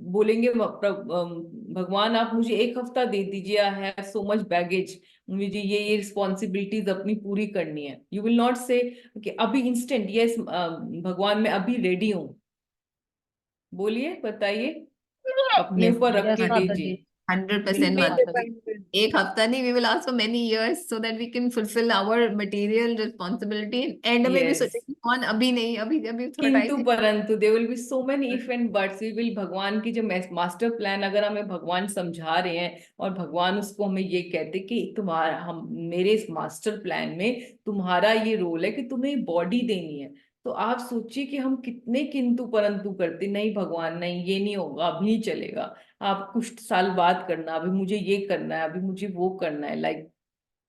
बोलेंगे भगवान आप मुझे एक हफ्ता दे दीजिए, I have so much baggage, मुझे ये रिस्पॉन्सिबिलिटीज अपनी पूरी करनी है। यू विल नॉट से कि अभी इंस्टेंट यस भगवान मैं अभी रेडी हूँ। बोलिए, बताइए, अपने Yes, ऊपर रख यस के माता जी। दीजिए। 100% बिल्कुल माता जी। एक हफ्ता नहीं, we will ask for many years so that we can fulfill our material responsibility. And में भी यस, सोचे कि कौन, अभी नहीं, अभी अभी थोड़ा किंतु टाइम परंतु there will be so many if and buts, we will, भगवान की जो मास्टर प्लान अगर हमें भगवान समझा रहे हैं और भगवान उसको हमें ये कहते कि तुम्हारा, हम मेरे इस मास्टर प्लान में तुम्हारा ये रोल है कि तुम्हें बॉडी देनी है, तो आप सोचिए कि हम कितने किंतु परंतु करते, नहीं भगवान नहीं ये नहीं होगा, अभी नहीं चलेगा, आप कुछ साल बाद करना, अभी मुझे ये करना है, अभी मुझे वो करना है, लाइक।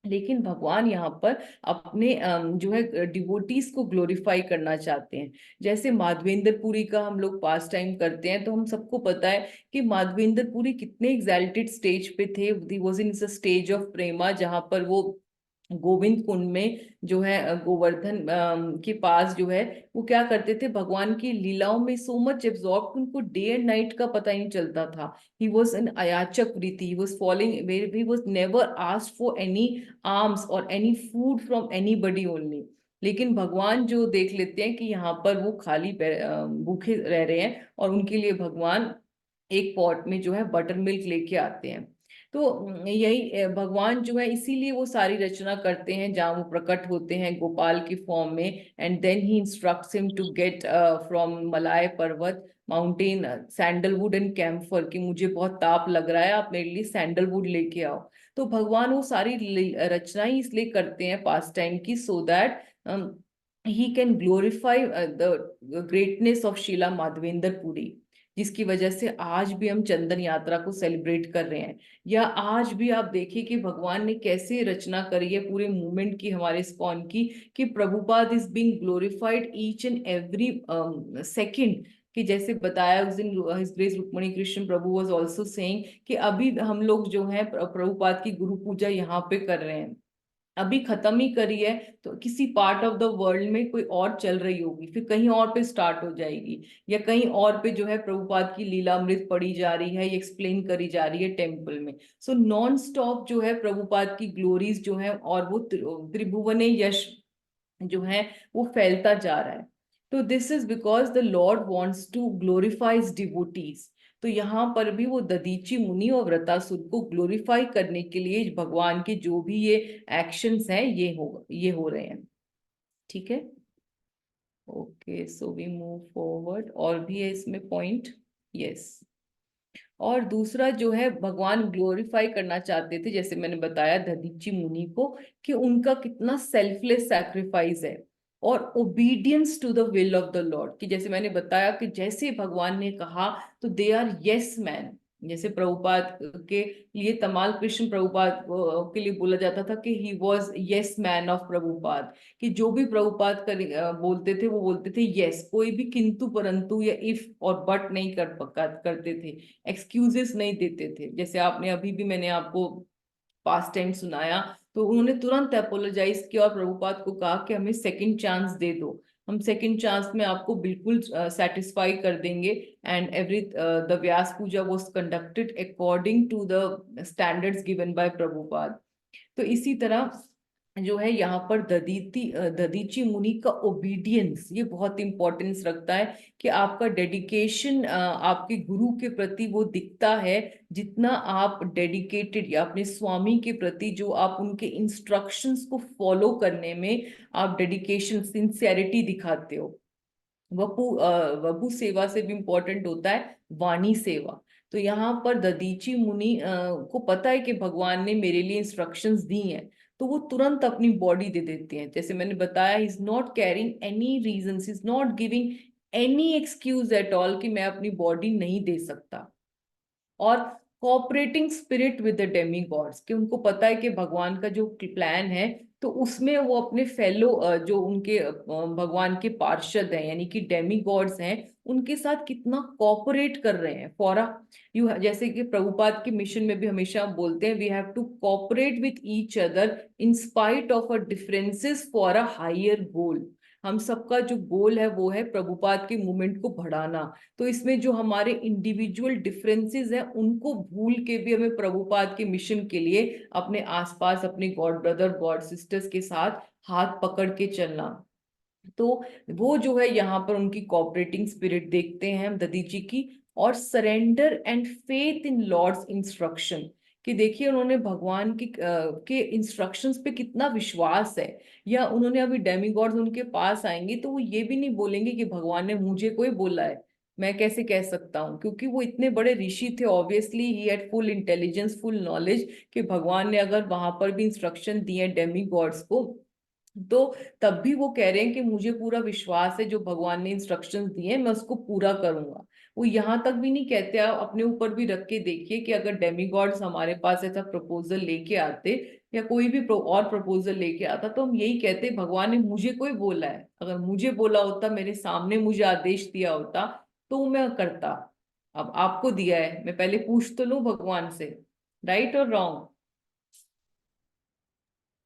लेकिन भगवान यहाँ पर अपने जो है डिवोटीज को ग्लोरीफाई करना चाहते हैं। जैसे माधवेंद्र पुरी का हम लोग पास टाइम करते हैं, तो हम सबको पता है कि माधवेंद्र पुरी कितने एग्जाल्टेड स्टेज पे थे, he was in stage of प्रेमा, जहां पर वो गोविंद कुंड में जो है गोवर्धन के पास जो है वो क्या करते थे, भगवान की लीलाओं में सो मच एब्जॉर्ब, उनको डे एंड नाइट का पता ही नहीं चलता था। ही वॉज एन अयाचक प्रीति, he was following, he was never asked for any arms और any food from anybody only. लेकिन भगवान जो देख लेते हैं कि यहाँ पर वो खाली भूखे रह रहे हैं, और उनके लिए भगवान एक पॉट में जो है बटर मिल्क लेके आते हैं। तो यही भगवान जो है इसीलिए वो सारी रचना करते हैं जहाँ वो प्रकट होते हैं गोपाल की फॉर्म में, and then he instructs him to get from Malaya Parvat mountain sandalwood and camphor, कि मुझे बहुत ताप लग रहा है, आप मेरे लिए सैंडलवुड लेके आओ। तो भगवान वो सारी रचनाएं इसलिए करते हैं पास टाइम की, so that he can glorify the greatness of Srila Madhavendra Puri, जिसकी वजह से आज भी हम चंदन यात्रा को सेलिब्रेट कर रहे हैं। या आज भी आप देखिए कि भगवान ने कैसे रचना करी है पूरे मूवमेंट की, हमारे स्कॉन की, कि Prabhupada is being glorified each and every second. कि जैसे बताया उस दिन his grace Rukmini Krishna Prabhu was also saying कि अभी हम लोग जो है प्रभुपाद की गुरु पूजा यहाँ पे कर रहे हैं, अभी खत्म ही करी है, तो किसी पार्ट ऑफ द वर्ल्ड में कोई और चल रही होगी, फिर कहीं और पे स्टार्ट हो जाएगी, या कहीं और पे जो है प्रभुपाद की लीलामृत पढ़ी जा रही है, एक्सप्लेन करी जा रही है टेम्पल में। सो नॉन स्टॉप जो है प्रभुपाद की ग्लोरीज जो है, और वो त्रिभुवने यश जो है वो फैलता जा रहा है। तो this is because the lord wants to glorifies devotees. तो यहाँ पर भी वो ददीची मुनि और व्रतासुर को ग्लोरीफाई करने के लिए भगवान के जो भी ये एक्शंस हैं ये हो रहे हैं। ठीक है, okay, so we move forward. और भी है इसमें पॉइंट, यस। और दूसरा जो है भगवान ग्लोरीफाई करना चाहते थे, जैसे मैंने बताया दधीची मुनि को, कि उनका कितना सेल्फलेस सैक्रिफाइस है और obedience to the will of the lord. कि जैसे मैंने बताया कि जैसे भगवान ने कहा तो दे आर यस मैन। जैसे प्रभुपाद के लिए तमाल कृष्ण प्रभुपाद के लिए बोला जाता था कि he was yes man of Prabhupada, कि जो भी प्रभुपाद बोलते थे वो बोलते थे यस, कोई भी किंतु परंतु या इफ और बट नहीं करते थे, एक्सक्यूजेस नहीं देते थे। जैसे आपने अभी भी मैंने आपको पास्ट टाइम सुनाया, तो उन्होंने तुरंत अपोलोजाइज किया और प्रभुपाद को कहा कि हमें सेकंड चांस दे दो, हम सेकंड चांस में आपको बिल्कुल सेटिस्फाई कर देंगे। And every the Vyasa Puja was conducted according to the standards given by Prabhupada. तो इसी तरह जो है यहाँ पर ददीची मुनि का ओबीडियंस ये बहुत इंपॉर्टेंस रखता है, कि आपका डेडिकेशन आपके गुरु के प्रति वो दिखता है, जितना आप डेडिकेटेड या अपने स्वामी के प्रति जो आप उनके इंस्ट्रक्शंस को फॉलो करने में आप डेडिकेशन सिंसियरिटी दिखाते हो। वपु सेवा से भी इम्पोर्टेंट होता है वाणी सेवा। तो यहाँ पर ददीची मुनि को पता है कि भगवान ने मेरे लिए इंस्ट्रक्शंस दी हैं, तो वो तुरंत अपनी बॉडी दे देते हैं। जैसे मैंने बताया, is not carrying any reasons, is not giving any excuse at all कि मैं अपनी बॉडी नहीं दे सकता। और cooperating spirit with the Demi God's, कि उनको पता है कि भगवान का जो प्लान है तो उसमें वो अपने फेलो जो उनके भगवान के पार्षद हैं यानी कि डेमी गॉड्स हैं, उनके साथ कितना कॉपरेट कर रहे हैं फॉर यू, जैसे कि प्रभुपाद के मिशन में भी हमेशा हम बोलते हैं we have to cooperate with each other in spite of a differences for a higher goal. हम सबका जो गोल है वो है प्रभुपाद के मूवमेंट को बढ़ाना। तो इसमें जो हमारे इंडिविजुअल डिफरेंसेस हैं उनको भूल के भी हमें प्रभुपाद के मिशन के लिए अपने आसपास अपने गॉड ब्रदर गॉड सिस्टर्स के साथ हाथ पकड़ के चलना। तो वो जो है यहाँ पर उनकी कोऑपरेटिंग स्पिरिट देखते हैं हम ददीची की। और surrender and faith in lord's instruction, कि देखिए उन्होंने भगवान के इंस्ट्रक्शंस पे कितना विश्वास है। या उन्होंने अभी डेमीगॉड्स उनके पास आएंगे तो वो ये भी नहीं बोलेंगे कि भगवान ने मुझे कोई बोला है, मैं कैसे कह सकता हूँ, क्योंकि वो इतने बड़े ऋषि थे, obviously he had full intelligence full knowledge, कि भगवान ने अगर वहां पर भी इंस्ट्रक्शन दिए डेमी गॉड्स को तो तब भी वो कह रहे हैं कि मुझे पूरा विश्वास है जो भगवान ने इंस्ट्रक्शंस दिए हैं मैं उसको पूरा करूंगा। वो यहाँ तक भी नहीं कहते, आप अपने ऊपर भी रख के देखिए कि अगर डेमीगॉड्स हमारे पास ऐसा प्रपोजल लेके आते या कोई भी और प्रपोजल लेके आता तो हम यही कहते भगवान ने मुझे कोई बोला है, अगर मुझे बोला होता मेरे सामने मुझे आदेश दिया होता तो मैं करता। अब आपको दिया है, मैं पहले पूछ तो लूं भगवान से, राइट और रॉन्ग।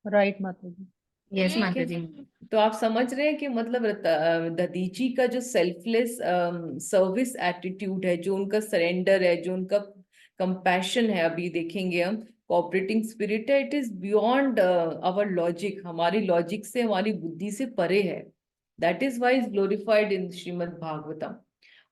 राइट माता जी। यस ठीक माता है, जी। तो आप समझ रहे हैं कि मतलब दधीची का जो सेल्फलेस सर्विस एटीट्यूड है, जो उनका सरेंडर है, जो उनका कंपैशन है, अभी देखेंगे हम कोऑपरेटिंग स्पिरिट है, it is beyond our logic, हमारी लॉजिक से हमारी बुद्धि से परे है। That is why is glorified in Shrimad Bhagavatam.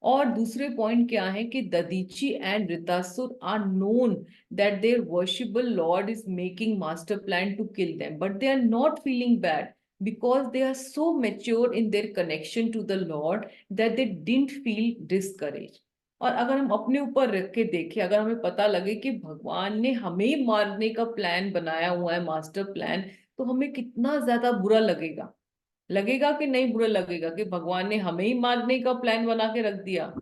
और दूसरे पॉइंट क्या है कि Dadhichi and Ritasura are known that their worshipable Lord is making master plan to kill them, but they are not feeling bad because they are so mature in their connection to the Lord that they didn't feel discouraged। और अगर हम अपने ऊपर रख के देखें, अगर हमें पता लगे कि भगवान ने हमें मारने का प्लान बनाया हुआ है मास्टर प्लान, तो हमें कितना ज्यादा बुरा लगेगा। लगेगा कि नहीं बुरा लगेगा कि भगवान ने हमें ही मारने का प्लान बना के रख दिया।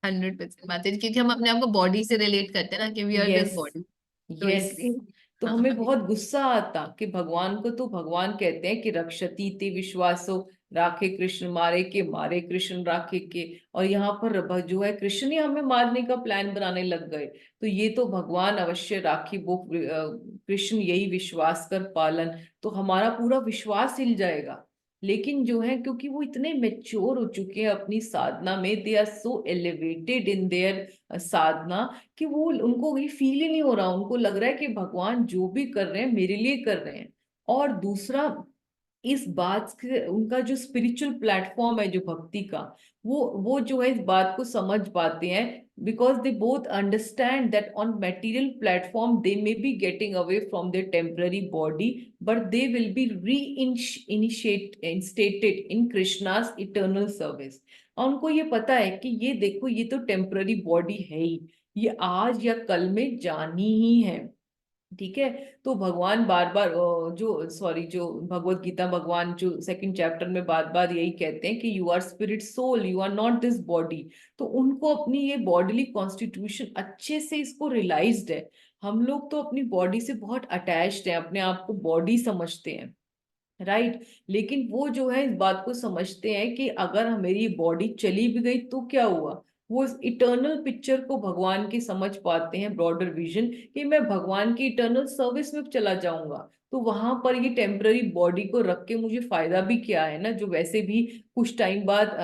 100% माता जी, क्योंकि हम अपने आप को बॉडी से रिलेट करते हैं ना कि we are this yes, body. तो यस। इसलिए तो हाँ हमें हाँ। बहुत गुस्सा आता कि भगवान को, तो भगवान कहते हैं कि रक्षति ते विश्वासो, राखे कृष्ण मारे के मारे कृष्ण राखे के। और यहाँ पर जो है कृष्ण ही हमें मारने का प्लान बनाने लग गए, तो ये तो भगवान अवश्य राखी वो कृष्ण यही विश्वास कर पालन, तो हमारा पूरा विश्वास हिल जाएगा। लेकिन जो है क्योंकि वो इतने मेच्योर हो चुके हैं अपनी साधना में, they are so elevated in their साधना, कि वो उनको ये फील ही नहीं हो रहा, उनको लग रहा है कि भगवान जो भी कर रहे हैं मेरे लिए कर रहे हैं। और दूसरा, इस बात से उनका जो स्पिरिचुअल प्लेटफॉर्म है जो भक्ति का, वो जो है इस बात को समझ पाते हैं, because they both understand that on material platform they may be getting away from their temporary body, but they will be reinstated in Krishna's eternal service. और उनको ये पता है कि ये देखो ये तो टेम्पररी बॉडी है ही, ये आज या कल में जानी ही है। ठीक है, तो भगवान बार बार जो भगवत गीता भगवान जो सेकंड चैप्टर में बार बार यही कहते हैं कि you are spirit soul, you are not this body. तो उनको अपनी ये बॉडीली कॉन्स्टिट्यूशन अच्छे से इसको रियलाइज्ड है। हम लोग तो अपनी बॉडी से बहुत अटैच्ड हैं, अपने आप को बॉडी समझते हैं, राइट। लेकिन वो जो है इस बात को समझते हैं कि अगर मेरी बॉडी चली भी गई तो क्या हुआ। वो इस इटर्नल पिक्चर को भगवान की समझ पाते हैं, ब्रॉडर विजन, कि मैं भगवान की इटर्नल सर्विस में चला जाऊंगा, तो वहां पर ये टेम्पररी बॉडी को रख के मुझे फायदा भी क्या है ना, जो वैसे भी कुछ टाइम बाद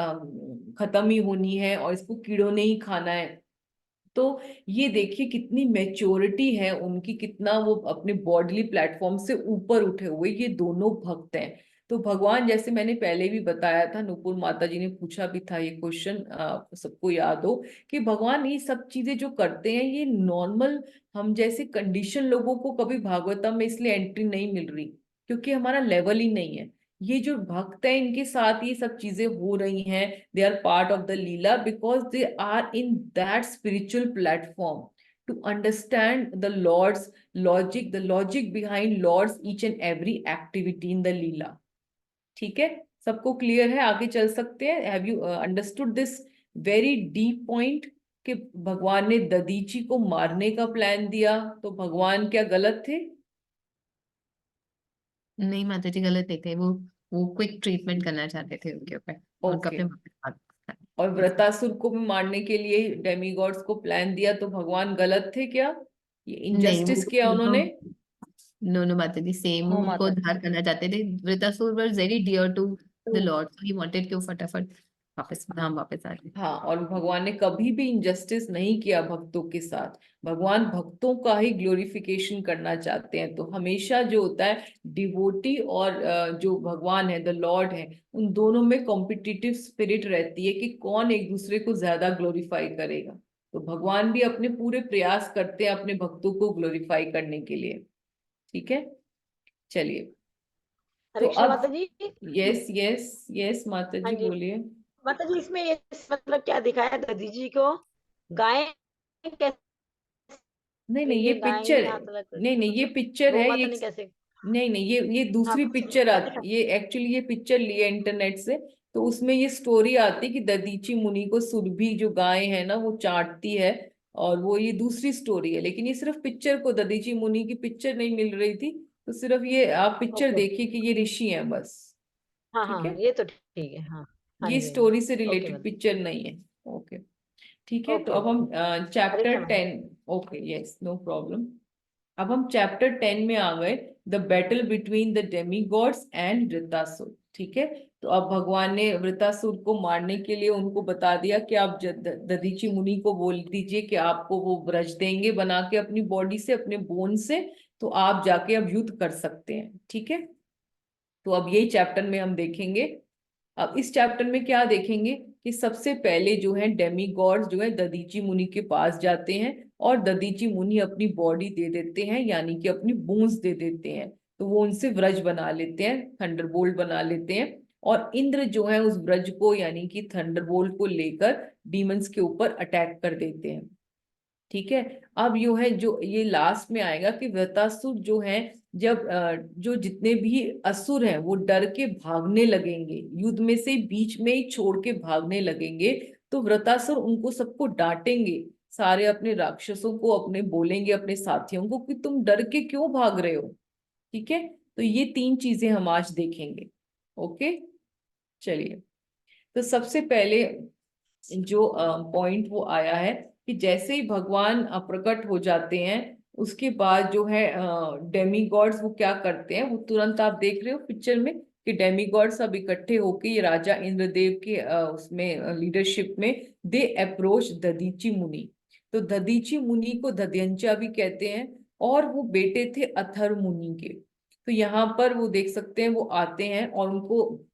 खत्म ही होनी है और इसको कीड़ों ने ही खाना है। तो ये देखिए कितनी मैच्योरिटी है उनकी, कितना वो अपने बॉडीली प्लेटफॉर्म से ऊपर उठे हुए ये दोनों भक्त हैं। तो भगवान, जैसे मैंने पहले भी बताया था, नुपुर माता जी ने पूछा भी था ये क्वेश्चन, सबको याद हो, कि भगवान ये सब चीजें जो करते हैं ये नॉर्मल हम जैसे कंडीशन लोगों को कभी भागवतम में इसलिए एंट्री नहीं मिल रही क्योंकि हमारा लेवल ही नहीं है। ये जो भक्त है इनके साथ ये सब चीजें हो रही हैं, they are part of the leela because they are in that spiritual platform to understand the Lord's logic, the logic behind Lord's each and every activity in the leela। ठीक है, सबको क्लियर है, आगे चल सकते हैं। Have you understood this very deep point कि भगवान ने ददीची को मारने का प्लान दिया तो भगवान क्या गलत थे? नहीं माता जी, गलत नहीं थे वो क्विक ट्रीटमेंट करना चाहते थे उनके ऊपर, और उनका ओके। अपने वापस हाथ। और Yes. वृतासुर को भी मारने के लिए डेमीगॉड्स को प्लान दिया, तो भगवान गलत थे क्या? ये नहीं, इनजस्टिस किया वो तो उन्होंने? नो नो माता जी, सेम वो नो उनको माता जी। उद्धार करना चाहते थे। Vritrasura was very dear to the तो लॉर्ड, सो ही वांटेड कि वो फटाफट वापस धाम वापस आ जाए। हाँ, और भगवान ने कभी भी इनजस्टिस नहीं किया भक्तों के साथ। भगवान भक्तों का ही ग्लोरिफिकेशन करना चाहते हैं। तो हमेशा जो होता है डिवोटी और जो भगवान है, द लॉर्ड है, उन दोनों में कॉम्पिटिटिव स्पिरिट रहती है कि कौन एक दूसरे को ज्यादा ग्लोरीफाई करेगा। तो भगवान भी अपने पूरे प्रयास करते हैं अपने भक्तों को ग्लोरीफाई करने के लिए। ठीक है, चलिए। तो हरे कृष्ण अब माता जी। यस यस यस माता हाँ जी जी बोलिए। माता जी, इसमें ये मतलब क्या दिखाया है दधी जी को? गाय कैसे? नहीं नहीं, ये ये गाय पिक्चर है। यहाँ तक नहीं नहीं, ये मतलब पिक्चर गौ है माता ये। ने कैसे? नहीं नहीं, ये हाँ दूसरी कुछ पिक्चर क्या आती, दिखा? ये एक्चुअली ये पिक्चर ली है इंटरनेट से। तो उसमें ये स्टोरी आती कि दधीची मुनि को सुरभि जो गाय है ना वो चाटती है। और वो ये दूसरी स्टोरी है, लेकिन ये सिर्फ पिक्चर को, दधीची मुनि की पिक्चर नहीं मिल रही थी। तो सिर्फ ये आप पिक्चर ओके। देखिए कि ये ऋषि हैं बस। हाँ ठीक है, हाँ, ये तो ठीक है। हाँ हाँ ये जी, हाँ जी। स्टोरी से ओके रिलेटेड माता। पिक्चर नहीं है। ओके, ठीक है। तो ओके अब ओके। हम हरे चैप्टर कृष्ण माता। 10। Okay, yes, no problem. अब हम चैप्टर 10 में आ गए, the battle between the demigods and Vritrasura. ठीक है, तो अब भगवान ने वृतासुर को मारने के लिए उनको बता दिया कि आप दधीची मुनि को बोल दीजिए कि आपको वो ब्रज देंगे बना के अपनी बॉडी से, अपने बोन से। तो आप जाके अब युद्ध कर सकते हैं। ठीक है, तो अब यही चैप्टर में हम देखेंगे। अब इस चैप्टर में क्या देखेंगे कि सबसे पहले जो है डेमी गॉड्स जो है दधीची मुनि के पास जाते हैं, और दधीची मुनि अपनी बॉडी दे देते हैं, यानी कि अपनी बूंस दे देते हैं। तो वो उनसे व्रज बना लेते हैं, थंडरबोल्ट बना लेते हैं। और इंद्र जो है उस व्रज को यानी कि थंडरबोल्ट को लेकर डीमंस के ऊपर अटैक कर देते हैं। ठीक है, अब यो है जो ये लास्ट में आएगा कि वृतासुर जो है, जब जो जितने भी असुर हैं वो डर के भागने लगेंगे, युद्ध में से बीच में ही छोड़ के भागने लगेंगे। तो वृतासुर उनको सबको डांटेंगे, सारे अपने राक्षसों को अपने बोलेंगे, अपने साथियों को कि तुम डर के क्यों भाग रहे हो। ठीक है, तो ये तीन चीजें हम आज देखेंगे। ओके, चलिए। तो सबसे पहले जो पॉइंट वो आया है कि जैसे ही भगवान प्रकट हो जाते हैं, उसके बाद जो है डेमी गॉड्स वो क्या करते हैं, वो तुरंत आप देख रहे हो पिक्चर में कि डेमी गॉड्स सब इकट्ठे होके ये राजा इंद्रदेव के उसमें लीडरशिप में दे अप्रोच दधीची मुनि। तो दधीची मुनि को दध्यंचा भी कहते हैं, और वो बेटे थे अथर्व मुनि के। तो यहाँ पर वो देख सकते हैं, वो आते हैं और उनको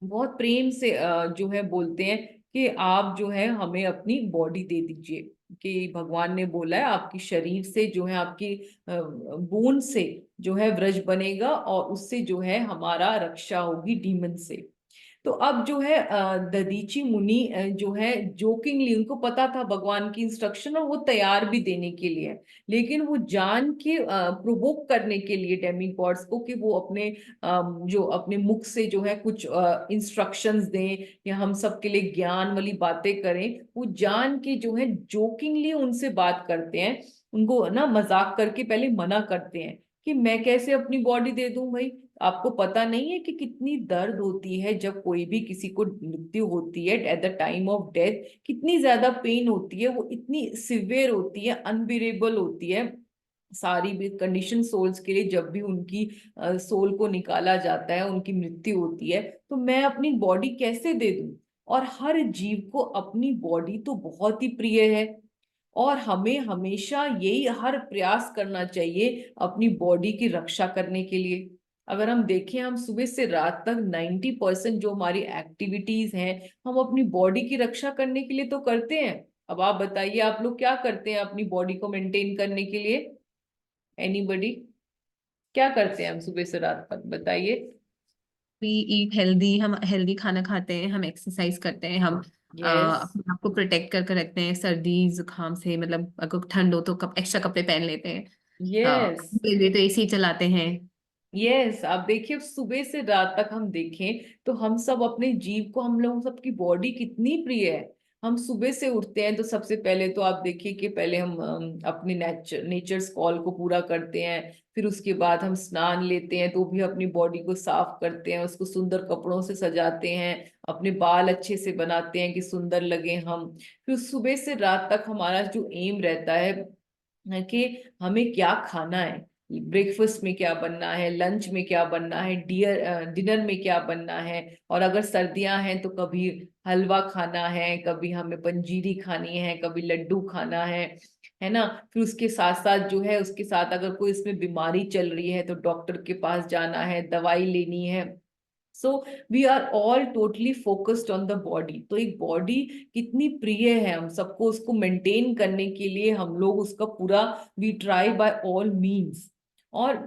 बहुत प्रेम से जो है बोलते हैं कि आप जो है हमें अपनी बॉडी दे दीजिए, कि भगवान ने बोला है आपकी शरीर से जो है, आपकी बोन से जो है व्रज बनेगा, और उससे जो है हमारा रक्षा होगी डीमन से। तो अब जो है दधीची मुनि जो है जोकिंगली, उनको पता था भगवान की इंस्ट्रक्शन और वो तैयार भी देने के लिए, लेकिन वो जान के प्रोवोक करने के लिए डेमी गॉड्स को कि वो अपने जो अपने मुख से जो है कुछ इंस्ट्रक्शंस दें या हम सबके लिए ज्ञान वाली बातें करें, वो जान के जो है जोकिंगली उनसे बात करते हैं। उनको ना मजाक करके पहले मना करते हैं कि मैं कैसे अपनी बॉडी दे दूं भाई। आपको पता नहीं है कि कितनी दर्द होती है जब कोई भी किसी को मृत्यु होती है, at the time of death कितनी ज्यादा पेन होती है, वो इतनी सिवियर होती है, अनबिरेबल होती है सारी भी कंडीशन सोल्स के लिए। जब भी उनकी सोल को निकाला जाता है, उनकी मृत्यु होती है, तो मैं अपनी बॉडी कैसे दे दूं। और हर जीव को अपनी बॉडी तो बहुत ही प्रिय है, और हमें हमेशा यही हर प्रयास करना चाहिए अपनी बॉडी की रक्षा करने के लिए। अगर हम देखें, हम सुबह से रात तक 90% जो हमारी एक्टिविटीज हैं, हम अपनी बॉडी की रक्षा करने के लिए तो करते हैं। अब आप बताइए, आप लोग क्या करते हैं अपनी बॉडी को मेंटेन करने के लिए? एनीबडी, क्या करते हैं हम सुबह से रात तक, बताइए। वी ईट हेल्दी, हम हेल्दी खाना खाते हैं, हम एक्सरसाइज करते हैं, हम यस अपने आप को प्रोटेक्ट करके रखते हैं सर्दी जुकाम से, मतलब अगर ठंड हो तो एक्स्ट्रा कपड़े पहन लेते हैं, यस तो एसी चलाते हैं। यस, आप देखिए सुबह से रात तक हम देखें तो हम सब अपने जीव को, हम लोग सबकी बॉडी कितनी प्रिय है। हम सुबह से उठते हैं तो सबसे पहले तो आप देखिए कि पहले हम अपने नेचर्स कॉल को पूरा करते हैं, फिर उसके बाद हम स्नान लेते हैं, तो भी अपनी बॉडी को साफ करते हैं, उसको सुंदर कपड़ों से सजाते हैं, अपने बाल अच्छे से बनाते हैं कि सुंदर लगे हम। फिर सुबह से रात तक हमारा जो एम रहता है कि हमें क्या खाना है, ब्रेकफास्ट में क्या बनना है, लंच में क्या बनना है, डिनर में क्या बनना है। और अगर सर्दियां हैं तो कभी हलवा खाना है, कभी हमें पंजीरी खानी है, कभी लड्डू खाना है ना। फिर उसके साथ साथ जो है, उसके साथ अगर कोई इसमें बीमारी चल रही है तो डॉक्टर के पास जाना है, दवाई लेनी है। So we are all totally focused on the body. तो एक बॉडी कितनी प्रिय है हम सबको, उसको मेंटेन करने के लिए हम लोग उसका पूरा we try by all means. और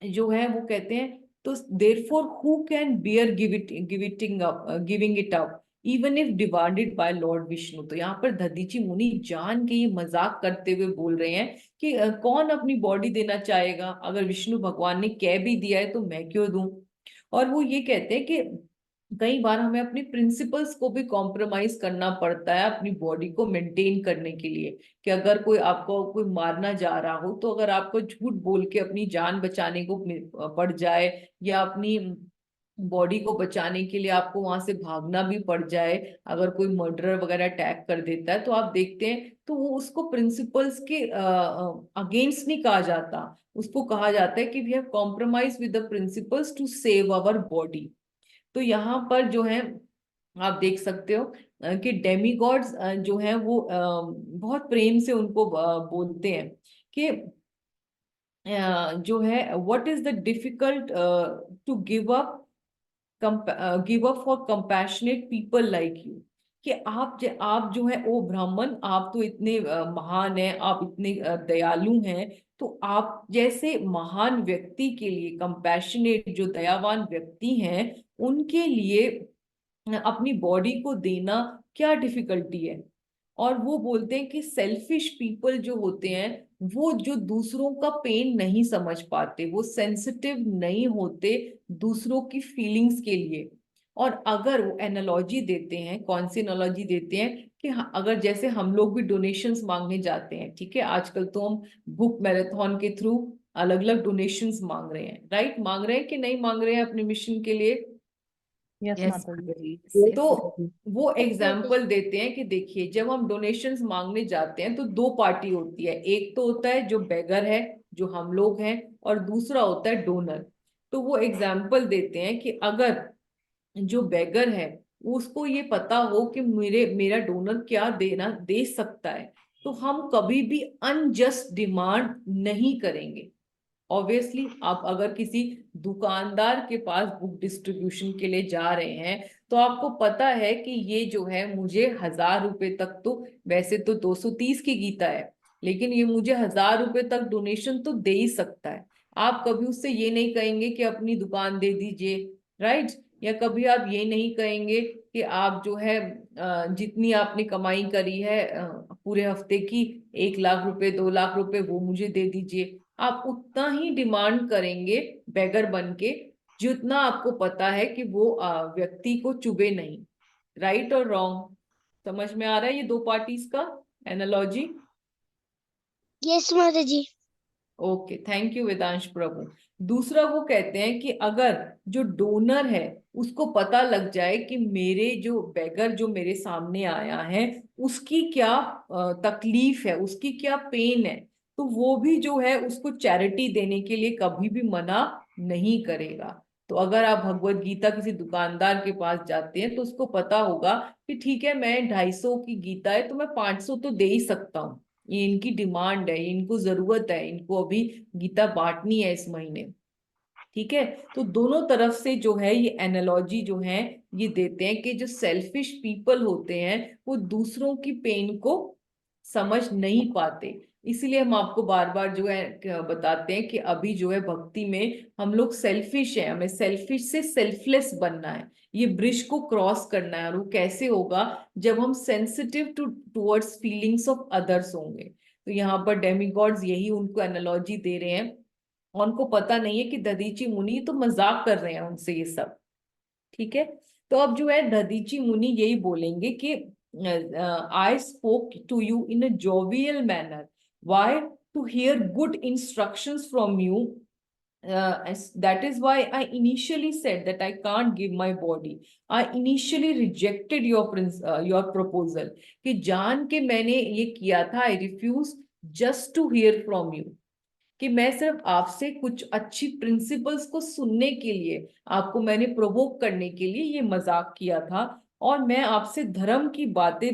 जो है वो कहते हैं, तो therefore who can bear giving it up even if demanded by lord Vishnu. तो यहाँ पर दधीची मुनि जान के ये मजाक करते हुए बोल रहे हैं कि कौन अपनी बॉडी देना चाहेगा, अगर विष्णु भगवान ने कह भी दिया है तो मैं क्यों दूं। और वो ये कहते हैं कि कई बार हमें अपने प्रिंसिपल्स को भी कॉम्प्रोमाइज करना पड़ता है अपनी बॉडी को मेंटेन करने के लिए। कि अगर कोई आपको कोई मारना जा रहा हो, तो अगर आपको झूठ बोल के अपनी जान बचाने को पड़ जाए, या अपनी बॉडी को बचाने के लिए आपको वहां से भागना भी पड़ जाए, अगर कोई मर्डरर वगैरह अटैक कर देता है, तो आप देखते हैं तो वो उसको प्रिंसिपल्स के अगेंस्ट नहीं कहा जाता, उसको कहा जाता है कि we have compromise with the principles to save our body. तो यहाँ पर जो है आप देख सकते हो कि डेमीगॉड्स जो है वो बहुत प्रेम से उनको बोलते हैं कि जो है what is the difficult to give up for compassionate people like you. कि आप जो है ओ ब्राह्मण, आप तो इतने महान हैं, आप इतने दयालु हैं, तो आप जैसे महान व्यक्ति के लिए, कंपैशनेट जो दयावान व्यक्ति हैं, उनके लिए अपनी बॉडी को देना क्या डिफिकल्टी है। और वो बोलते हैं कि सेल्फिश पीपल जो होते हैं, वो जो दूसरों का पेन नहीं समझ पाते, वो सेंसिटिव नहीं होते दूसरों की फीलिंग्स के लिए। और अगर वो एनालॉजी देते हैं, कौन सी एनालॉजी देते हैं कि अगर जैसे हम लोग भी डोनेशंस मांगने जाते हैं, ठीक है, आजकल तो हम बुक मैराथन के थ्रू अलग अलग डोनेशंस मांग रहे हैं, राइट, मांग रहे हैं कि नहीं मांग रहे हैं अपने मिशन के लिए। Yes yes. माता जी। तो वो एग्जाम्पल देते हैं कि देखिए, जब हम डोनेशंस मांगने जाते हैं तो दो पार्टी होती है, एक तो होता है जो बेगर है, जो हम लोग हैं, और दूसरा होता है डोनर। तो वो एग्जाम्पल देते हैं कि अगर जो बेगर है उसको ये पता हो कि मेरा डोनर क्या देना दे सकता है, तो हम कभी भी अनजस्ट डिमांड नहीं करेंगे। ऑब्वियसली आप अगर किसी दुकानदार के पास बुक डिस्ट्रीब्यूशन के लिए जा रहे हैं, तो आपको पता है कि ये जो है मुझे 1000 रुपए तक, तो वैसे तो 230 की गीता है, लेकिन ये मुझे 1000 रुपए तक डोनेशन तो दे ही सकता है। आप कभी उससे ये नहीं कहेंगे कि अपनी दुकान दे दीजिए, राइट। या कभी आप ये नहीं कहेंगे कि आप जो है जितनी आपने कमाई करी है पूरे हफ्ते की, 1 लाख रुपए 2 लाख रुपए, वो मुझे दे दीजिए। आप उतना ही डिमांड करेंगे बेगर बन के, जितना आपको पता है कि वो व्यक्ति को चुभे नहीं। राइट और रॉन्ग, समझ में आ रहा है ये दो पार्टीज का analogy? Yes mata ji. Okay, thank you Vedansh प्रभु। दूसरा वो कहते हैं कि अगर जो डोनर है उसको पता लग जाए कि मेरे जो बेगर जो मेरे सामने आया है उसकी क्या तकलीफ है, उसकी क्या पेन है, तो वो भी जो है उसको चैरिटी देने के लिए कभी भी मना नहीं करेगा। तो अगर आप भगवत गीता किसी दुकानदार के पास जाते हैं तो उसको पता होगा कि ठीक है, मैं 250 की गीता है तो मैं 500 तो दे ही सकता हूँ, ये इनकी डिमांड है, इनको जरूरत है, इनको अभी गीता बांटनी है इस महीने, ठीक है। तो दोनों तरफ से जो है ये एनालॉजी जो है ये देते हैं कि जो सेल्फिश पीपल होते हैं वो दूसरों की पेन को समझ नहीं पाते। इसीलिए हम आपको बार बार जो है बताते हैं कि अभी जो है भक्ति में हम लोग सेल्फिश हैं, हमें सेल्फिश से सेल्फलेस बनना है, ये ब्रिज को क्रॉस करना है। और वो कैसे होगा, जब हम sensitive towards feelings of others होंगे। तो यहाँ पर डेमिगॉड्स यही उनको एनालॉजी दे रहे हैं, और उनको पता नहीं है कि दधीची मुनि तो मजाक कर रहे हैं उनसे ये सब, ठीक है। तो अब जो है दधीची मुनि यही बोलेंगे कि I spoke to you in a jovial manner. Why? To hear good instructions from you. That is why I initially said that I can't give my body. I initially rejected your proposal. कि जान के मैंने ये किया था. I refused just to hear from you. कि मैं सिर्फ आपसे कुछ अच्छी प्रिंसिपल्स को सुनने के लिए, आपको मैंने प्रोवोक करने के लिए ये मजाक किया था, और मैं आपसे धर्म की बातें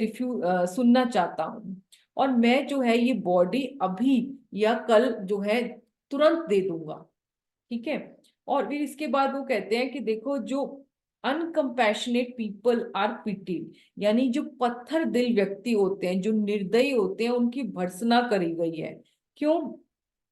सुनना चाहता हूँ, और मैं जो है ये बॉडी अभी या कल जो है तुरंत दे दूंगा. ठीक है. और फिर इसके बाद वो कहते हैं कि देखो, जो अनकम्पैशनेट पीपल आर पिटीड, यानी जो पत्थर दिल व्यक्ति होते हैं, जो निर्दयी होते हैं, उनकी भर्त्सना करी गई है. क्यों?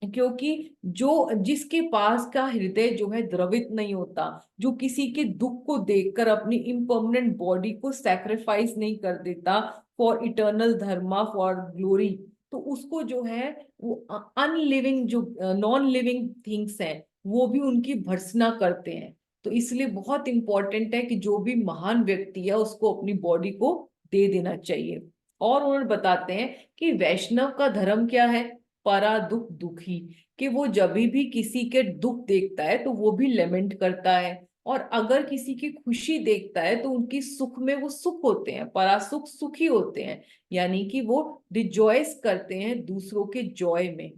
क्योंकि जिसके पास का हृदय जो है द्रवित नहीं होता, जो किसी के दुख को देखकर अपनी इम्पर्मनेंट बॉडी को सैक्रिफाइस नहीं कर देता for eternal Dharma, for glory, तो उसको जो है वो अनलिविंग, जो नॉन लिविंग थिंग्स हैं, वो भी उनकी भर्त्सना करते हैं. तो इसलिए बहुत इंपॉर्टेंट है कि जो भी महान व्यक्ति है उसको अपनी बॉडी को दे देना चाहिए. और उन्होंने बताते हैं कि वैष्णव का धर्म क्या है? परा दुख दुखी, कि वो जब भी किसी के दुख देखता है तो वो भी लेमेंट करता है, और अगर किसी की खुशी देखता है तो उनकी सुख में वो सुख होते हैं, परा सुख सुखी होते हैं, यानी कि वो रिजॉयस करते हैं दूसरों के जॉय में.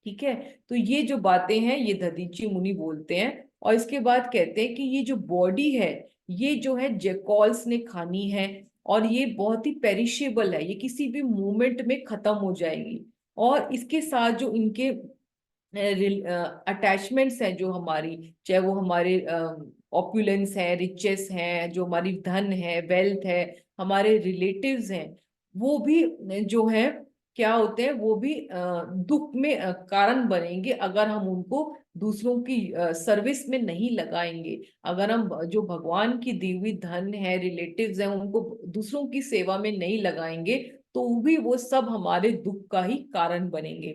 ठीक है. तो ये जो बातें हैं ये दधीची मुनि बोलते हैं. और इसके बाद कहते हैं कि ये जो बॉडी है, ये जो है जैकॉल्स ने खानी है, और ये बहुत ही पेरिशेबल है, ये किसी भी मोमेंट में खत्म हो जाएगी. और इसके साथ जो इनके अटैचमेंट्स हैं, जो हमारी, चाहे वो हमारे ऑपुलेंस है, रिचेस हैं, जो हमारी धन है, वेल्थ है, हमारे रिलेटिव्स हैं, वो भी जो है क्या होते हैं, वो भी दुख में कारण बनेंगे अगर हम उनको दूसरों की सर्विस में नहीं लगाएंगे. अगर हम जो भगवान की दी हुई धन है, रिलेटिव्स हैं, उनको दूसरों की सेवा में नहीं लगाएंगे, तो भी वो सब हमारे दुख का ही कारण बनेंगे.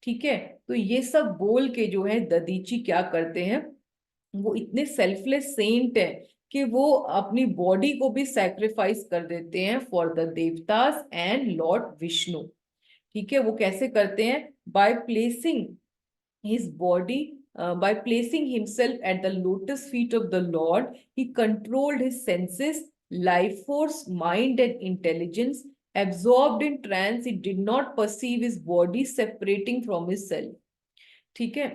ठीक है. तो ये सब बोल के जो है दधीची क्या करते हैं, वो इतने सेल्फलेस सेंट है कि वो अपनी बॉडी को भी सैक्रिफाइस कर देते हैं for the देवतास and Lord Vishnu. ठीक है. वो कैसे करते हैं? By placing his body, by placing himself at the lotus feet of the Lord, he controlled his senses, life force, mind, and intelligence. Absorbed in trance, he did not perceive his body separating from his self. ठीक है.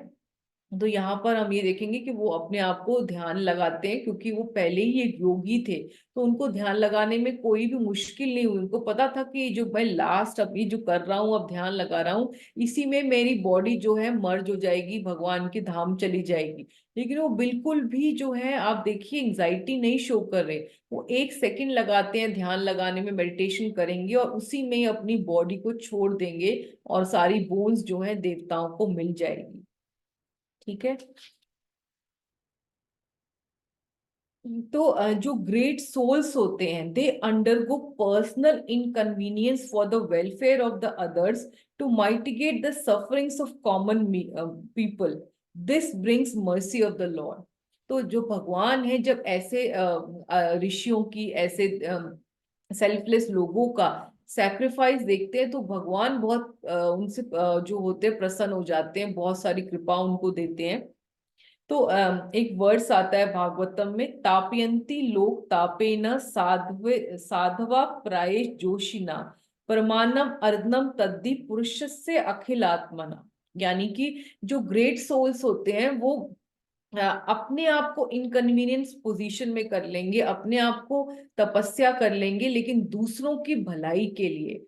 तो यहाँ पर हम ये देखेंगे कि वो अपने आप को ध्यान लगाते हैं, क्योंकि वो पहले ही एक योगी थे, तो उनको ध्यान लगाने में कोई भी मुश्किल नहीं हुई. उनको पता था कि जो मैं लास्ट अभी जो कर रहा हूँ, अब ध्यान लगा रहा हूँ, इसी में मेरी बॉडी जो है मर्ज हो जाएगी, भगवान के धाम चली जाएगी. लेकिन वो बिल्कुल भी जो है, आप देखिए, एंजाइटी नहीं शो कर रहे. वो 1 सेकंड लगाते हैं ध्यान लगाने में, मेडिटेशन करेंगे, और उसी में अपनी बॉडी को छोड़ देंगे, और सारी बोन्स जो है देवताओं को मिल जाएगी. ठीक है. तो जो ग्रेट सोल्स होते हैं, they undergo personal inconvenience for the welfare of the others, to mitigate the sufferings of common people. This brings mercy of the lord. तो जो भगवान है, जब ऐसे ऋषियों की, ऐसे सेल्फलेस लोगों का सैक्रिफाइस देखते हैं, तो भगवान बहुत उनसे जो होते हैं प्रसन्न हो जाते हैं, बहुत सारी कृपा उनको देते हैं. तो एक वर्ड्स आता है भागवतम में, तापयंती लोक तापेन साधवा प्रायेश जोशिना परमानम अर्धनम तद्धि पुरुषस्य अखिलात्मना. यानी कि जो ग्रेट सोल्स होते हैं, वो अपने आप को इनकन्वीनियंस पोजीशन में कर लेंगे, अपने आप को तपस्या कर लेंगे, लेकिन दूसरों की भलाई के लिए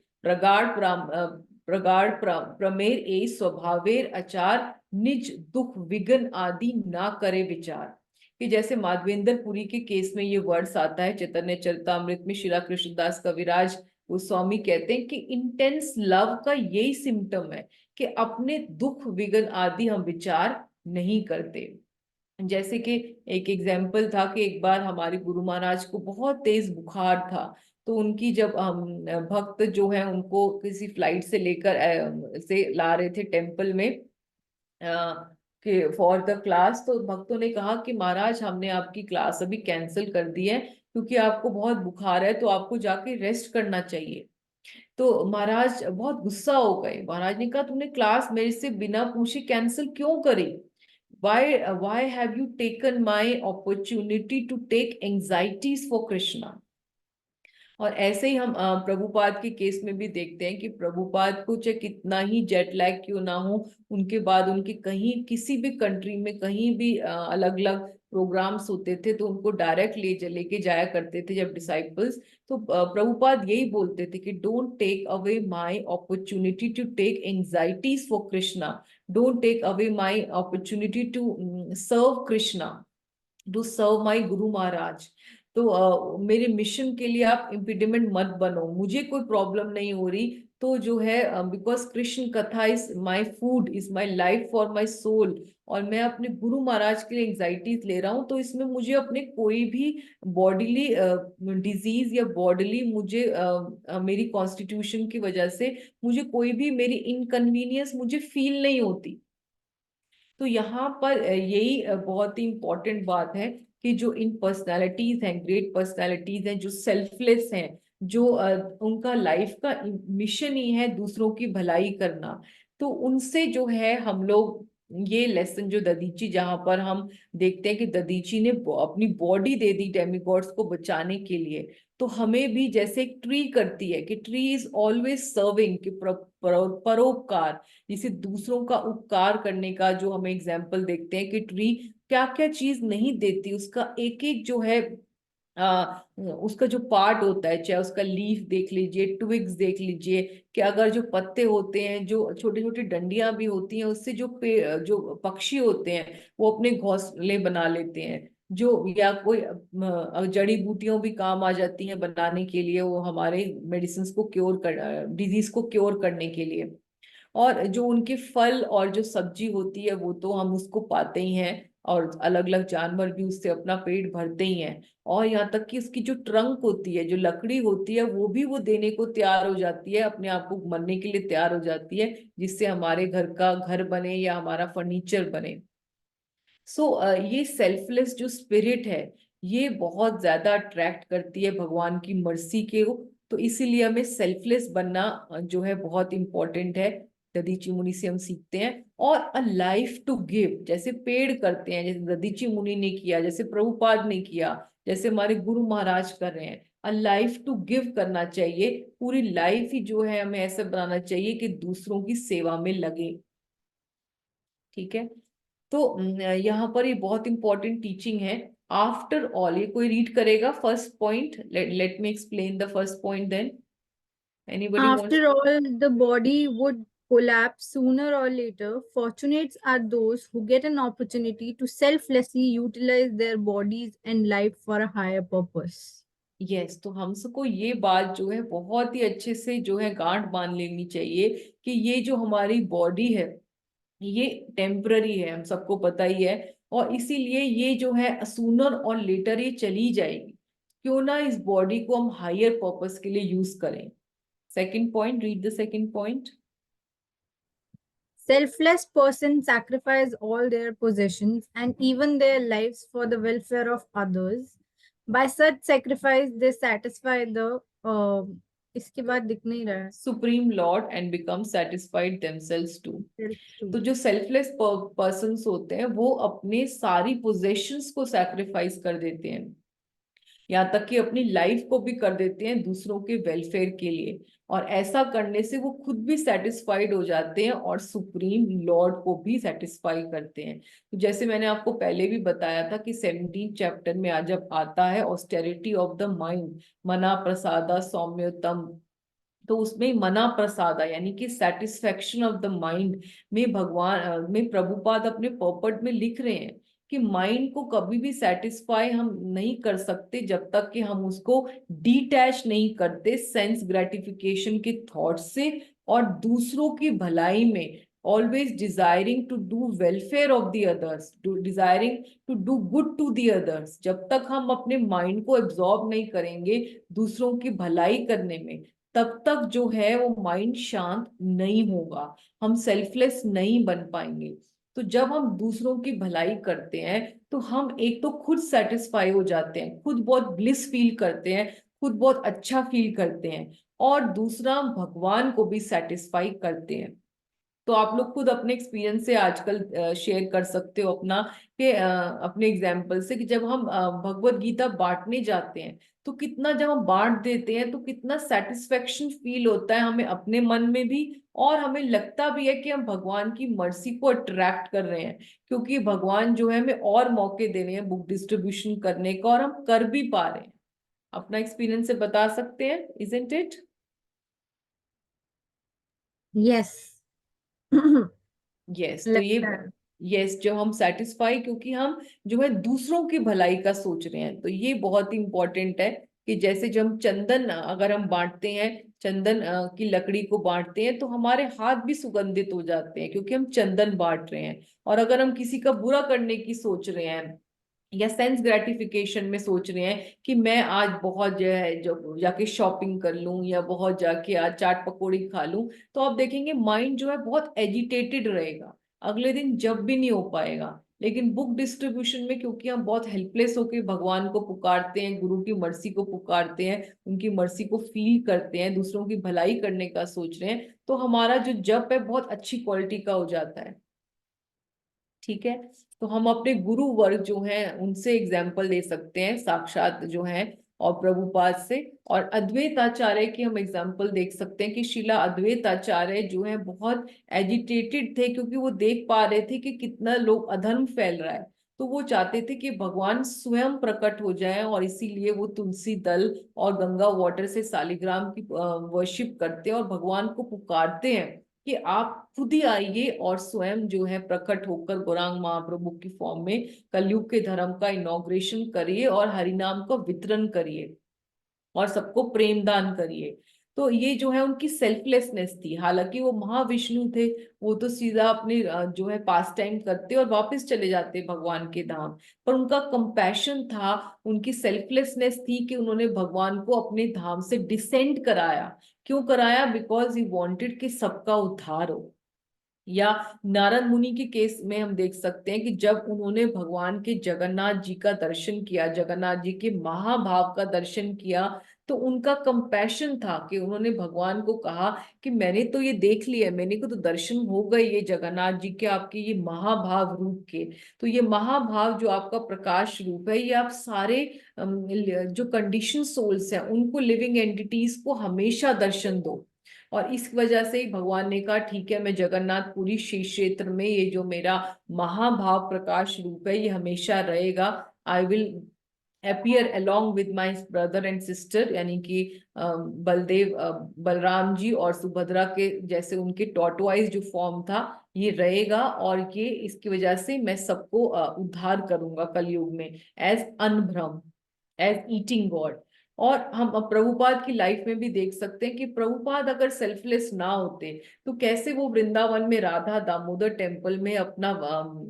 प्रमेर ए स्वभावेर आचार निज दुख विघन आदि ना करे विचार. कि जैसे माधवेंद्रपुरी के केस में ये वर्ड्स आता है, चैतन्य चरितामृत में श्रीला कृष्णदास कविराज गोस्वामी कहते हैं कि इंटेंस लव का यही सिम्टम है कि अपने दुख विघन आदि हम विचार नहीं करते. जैसे कि एक एग्जाम्पल था कि एक बार हमारे गुरु महाराज को बहुत तेज बुखार था, तो उनकी जब हम भक्त जो है उनको किसी फ्लाइट से लेकर से ला रहे थे टेम्पल में कि फॉर द क्लास, तो भक्तों ने कहा कि महाराज, हमने आपकी क्लास अभी कैंसिल कर दी है, क्योंकि आपको बहुत बुखार है तो आपको जाके रेस्ट करना चाहिए। तो महाराज बहुत गुस्सा हो गए। महाराज ने कहा तुमने क्लास मेरे से बिना पूछे कैंसिल क्यों करी? Why have you taken my opportunity to take anxieties for Krishna? और ऐसे ही हम प्रभुपाद के केस में भी देखते हैं कि प्रभुपाद को चाहे कितना ही जेट लैग क्यों ना हो, उनके बाद उनके कहीं किसी भी कंट्री में कहीं भी अलग अलग प्रोग्राम्स होते थे तो उनको डायरेक्ट लेके जाया करते थे जब डिसाइपल्स। तो प्रभुपाद यही बोलते थे कि don't take away my opportunity to take anxieties for Krishna, don't take away my opportunity to serve Krishna, to serve my guru Maharaj. तो मेरे मिशन के लिए आप इम्पीडिमेंट मत बनो, मुझे कोई प्रॉब्लम नहीं हो रही तो जो है because Krishna katha is my food, is my life for my soul, और मैं अपने गुरु महाराज के लिए एंजाइटीज ले रहा हूँ, तो इसमें मुझे अपने कोई भी बॉडीली डिजीज या बॉडीली मुझे मेरी कॉन्स्टिट्यूशन की वजह से मुझे कोई भी मेरी इनकन्वीनियंस मुझे फील नहीं होती। तो यहाँ पर यही बहुत ही इंपॉर्टेंट बात है कि जो इन पर्सनालिटीज हैं, ग्रेट पर्सनालिटीज हैं, जो सेल्फलेस हैं, जो उनका लाइफ का मिशन ही है दूसरों की भलाई करना, तो उनसे जो है हम लोग ये लेसन जो ददीची, जहां पर हम देखते हैं कि ददीची ने अपनी बॉडी दे दी डेमिगॉड्स को बचाने के लिए, तो हमें भी जैसे एक ट्री करती है कि ट्री इज ऑलवेज सर्विंग, कि परोपकार, जिसे दूसरों का उपकार करने का जो हमें एग्जाम्पल देखते हैं कि ट्री क्या क्या चीज नहीं देती, उसका एक एक जो है उसका जो पार्ट होता है, चाहे उसका लीफ देख लीजिए, ट्विग्स देख लीजिए, कि अगर जो पत्ते होते हैं, जो छोटी छोटी डंडियां भी होती हैं, उससे जो पक्षी होते हैं वो अपने घोंसले बना लेते हैं, जो या कोई जड़ी बूटियों भी काम आ जाती हैं बनाने के लिए, वो हमारे मेडिसिन को क्योर कर, डिजीज को क्योर करने के लिए। और जो उनके फल और जो सब्जी होती है वो तो हम उसको पाते ही हैं, और अलग अलग जानवर भी उससे अपना पेट भरते ही हैं। और यहाँ तक कि उसकी जो ट्रंक होती है, जो लकड़ी होती है, वो भी वो देने को तैयार हो जाती है, अपने आप को मरने के लिए तैयार हो जाती है, जिससे हमारे घर का घर बने या हमारा फर्नीचर बने। सो ये सेल्फलेस जो स्पिरिट है, ये बहुत ज्यादा अट्रैक्ट करती है भगवान की मर्सी के को। तो इसीलिए हमें सेल्फलेस बनना जो है बहुत इंपॉर्टेंट है, दधीची मुनि से हम सीखते हैं। और अ लाइफ टू गिव, जैसे पेड़ करते हैं, जैसे दधीची मुनि ने किया, जैसे प्रभुपाद ने किया, जैसे हमारे गुरु महाराज कर रहे हैं, अ लाइफ टू गिव करना चाहिए। पूरी लाइफ ही जो है हमें ऐसा बनाना चाहिए कि दूसरों की सेवा में लगे। ठीक है, तो यहाँ पर ये बहुत इंपॉर्टेंट टीचिंग है। आफ्टर ऑल, ये कोई रीड करेगा first point? Let me explain the first point then. Anybody wants? After all, the body would collapse sooner or later. Fortunates are those who get an opportunity to selflessly utilize their bodies and life for a higher purpose. Yes, तो हम सबको ये बात जो है बहुत ही अच्छे से जो है गांठ बांध लेनी चाहिए कि ये जो हमारी बॉडी है ये टेम्पररी है, हम सबको पता ही है, और इसीलिए ये जो है सूनर और लेटर ये चली जाएगी। क्यों ना इस बॉडी को हम हायर पर्पस के लिए यूज करें। Second point, read the second point. Selfless persons sacrifice all their possessions and even their lives for the welfare of others. By such sacrifice, they satisfy the इसके बाद दिख नहीं रहा है supreme lord and become satisfied themselves too. self too. तो जो selfless persons होते हैं वो अपने सारी पोजेशंस को सैक्रिफाइस कर देते हैं, यहाँ तक कि अपनी लाइफ को भी कर देते हैं दूसरों के वेलफेयर के लिए, और ऐसा करने से वो खुद भी सेटिस्फाइड हो जाते हैं और सुप्रीम लॉर्ड को भी सेटिस्फाई करते हैं। तो जैसे मैंने आपको पहले भी बताया था कि 17 चैप्टर में आज जब आता है ऑस्टेरिटी ऑफ द माइंड, मना प्रसादा सौम्यतम, तो उसमें मना प्रसादा यानी कि सेटिस्फेक्शन ऑफ द माइंड में भगवान में प्रभुपाद अपने पर्पट में लिख रहे हैं कि माइंड को कभी भी सेटिस्फाई हम नहीं कर सकते जब तक कि हम उसको डिटैच नहीं करते सेंस ग्रेटिफिकेशन के थॉट से, और दूसरों की भलाई में always desiring to do welfare of the others, desiring to do good to the others. जब तक हम अपने माइंड को एब्जॉर्ब नहीं करेंगे दूसरों की भलाई करने में, तब तक जो है वो माइंड शांत नहीं होगा, हम सेल्फलेस नहीं बन पाएंगे। तो जब हम दूसरों की भलाई करते हैं तो हम एक तो खुद सेटिस्फाई हो जाते हैं, खुद बहुत ब्लिस फील करते हैं, खुद बहुत अच्छा फील करते हैं, और दूसरा हम भगवान को भी सेटिस्फाई करते हैं। तो आप लोग खुद अपने एक्सपीरियंस से आजकल शेयर कर सकते हो अपना, कि अपने एग्जाम्पल से, कि जब हम भगवत गीता बांटने जाते हैं तो कितना, जब हम बांट देते हैं तो कितना सेटिस्फेक्शन फील होता है हमें अपने मन में भी, और हमें लगता भी है कि हम भगवान की मर्सी को अट्रैक्ट कर रहे हैं, क्योंकि भगवान जो है हमें और मौके दे रहे हैं बुक डिस्ट्रीब्यूशन करने का, और हम कर भी पा रहे हैं। अपना एक्सपीरियंस से बता सकते हैं, इजंट इट? Yes. यस, तो ये, लगता है। यस, जो हम सेटिस्फाई, क्योंकि हम जो है दूसरों की भलाई का सोच रहे हैं, तो ये बहुत ही इंपॉर्टेंट है। कि जैसे जब हम चंदन अगर हम बांटते हैं, चंदन की लकड़ी को बांटते हैं, तो हमारे हाथ भी सुगंधित हो जाते हैं, क्योंकि हम चंदन बांट रहे हैं। और अगर हम किसी का बुरा करने की सोच रहे हैं, या सेंस ग्रेटिफिकेशन में सोच रहे हैं कि मैं आज बहुत जो है जो जाके शॉपिंग कर लूं, या बहुत जाके आज चाट पकौड़ी खा लूं, तो आप देखेंगे माइंड जो है बहुत एजिटेटेड रहेगा, अगले दिन जब भी नहीं हो पाएगा। लेकिन बुक डिस्ट्रीब्यूशन में, क्योंकि हम बहुत हेल्पलेस होकर भगवान को पुकारते हैं, गुरु की मर्सी को पुकारते हैं, उनकी मर्सी को फील करते हैं, दूसरों की भलाई करने का सोच रहे हैं, तो हमारा जो जप है बहुत अच्छी क्वालिटी का हो जाता है। ठीक है, तो हम अपने गुरु वर्ग जो हैं उनसे एग्जाम्पल ले सकते हैं, साक्षात जो हैं, और प्रभुपाद से, और अद्वैत आचार्य की हम एग्जाम्पल देख सकते हैं कि शिला अद्वैत आचार्य जो है बहुत एजिटेटेड थे, क्योंकि वो देख पा रहे थे कि कितना लोग अधर्म फैल रहा है। तो वो चाहते थे कि भगवान स्वयं प्रकट हो जाए, और इसीलिए वो तुलसी दल और गंगा वाटर से सालिग्राम की वर्शिप करते हैं, और भगवान को पुकारते हैं कि आप खुद ही आइए और स्वयं जो है प्रकट होकर गौरांग महाप्रभु की फॉर्म में कलयुग के धर्म का इनॉग्रेशन करिए, और हरिनाम का वितरण करिए, और सबको प्रेम दान करिए। तो ये जो है उनकी सेल्फलेसनेस थी। हालांकि वो महाविष्णु थे, वो तो सीधा अपने जो है पास टाइम करते और वापस चले जाते भगवान के धाम, पर उनका कंपैशन था, उनकी सेल्फलेसनेस थी, कि उन्होंने भगवान को अपने धाम से डिसेंड कराया। क्यों कराया? बिकॉज ही वांटेड कि सबका उद्धार हो। या नारद मुनि के केस में हम देख सकते हैं कि जब उन्होंने भगवान के जगन्नाथ जी का दर्शन किया, जगन्नाथ जी के महाभाव का दर्शन किया, तो उनका कंपैशन था कि उन्होंने भगवान को कहा कि मैंने तो ये देख लिया, मैंने को तो दर्शन हो गए ये जगन्नाथ जी के, आपके ये महाभाव रूप के। तो ये महाभाव जो आपका प्रकाश रूप है, ये आप सारे जो कंडीशन सोल्स हैं उनको, लिविंग एंटिटीज को हमेशा दर्शन दो। और इस वजह से ही भगवान ने कहा ठीक है, मैं जगन्नाथपुरी श्री क्षेत्र में ये जो मेरा महाभाव प्रकाश रूप है ये हमेशा रहेगा। I will appear along with my brother and sister, यानी कि बलदेव, बलराम जी और सुभद्रा के जैसे उनके टॉर्टोइज जो फॉर्म था, ये रहेगा, और ये इसकी वजह से मैं सबको उद्धार करूंगा कलयुग में, एज अनभ्रम, एज ईटिंग गॉड। और हम अब प्रभुपाद की लाइफ में भी देख सकते हैं कि प्रभुपाद अगर सेल्फलेस ना होते तो कैसे वो वृंदावन में राधा दामोदर टेम्पल में अपना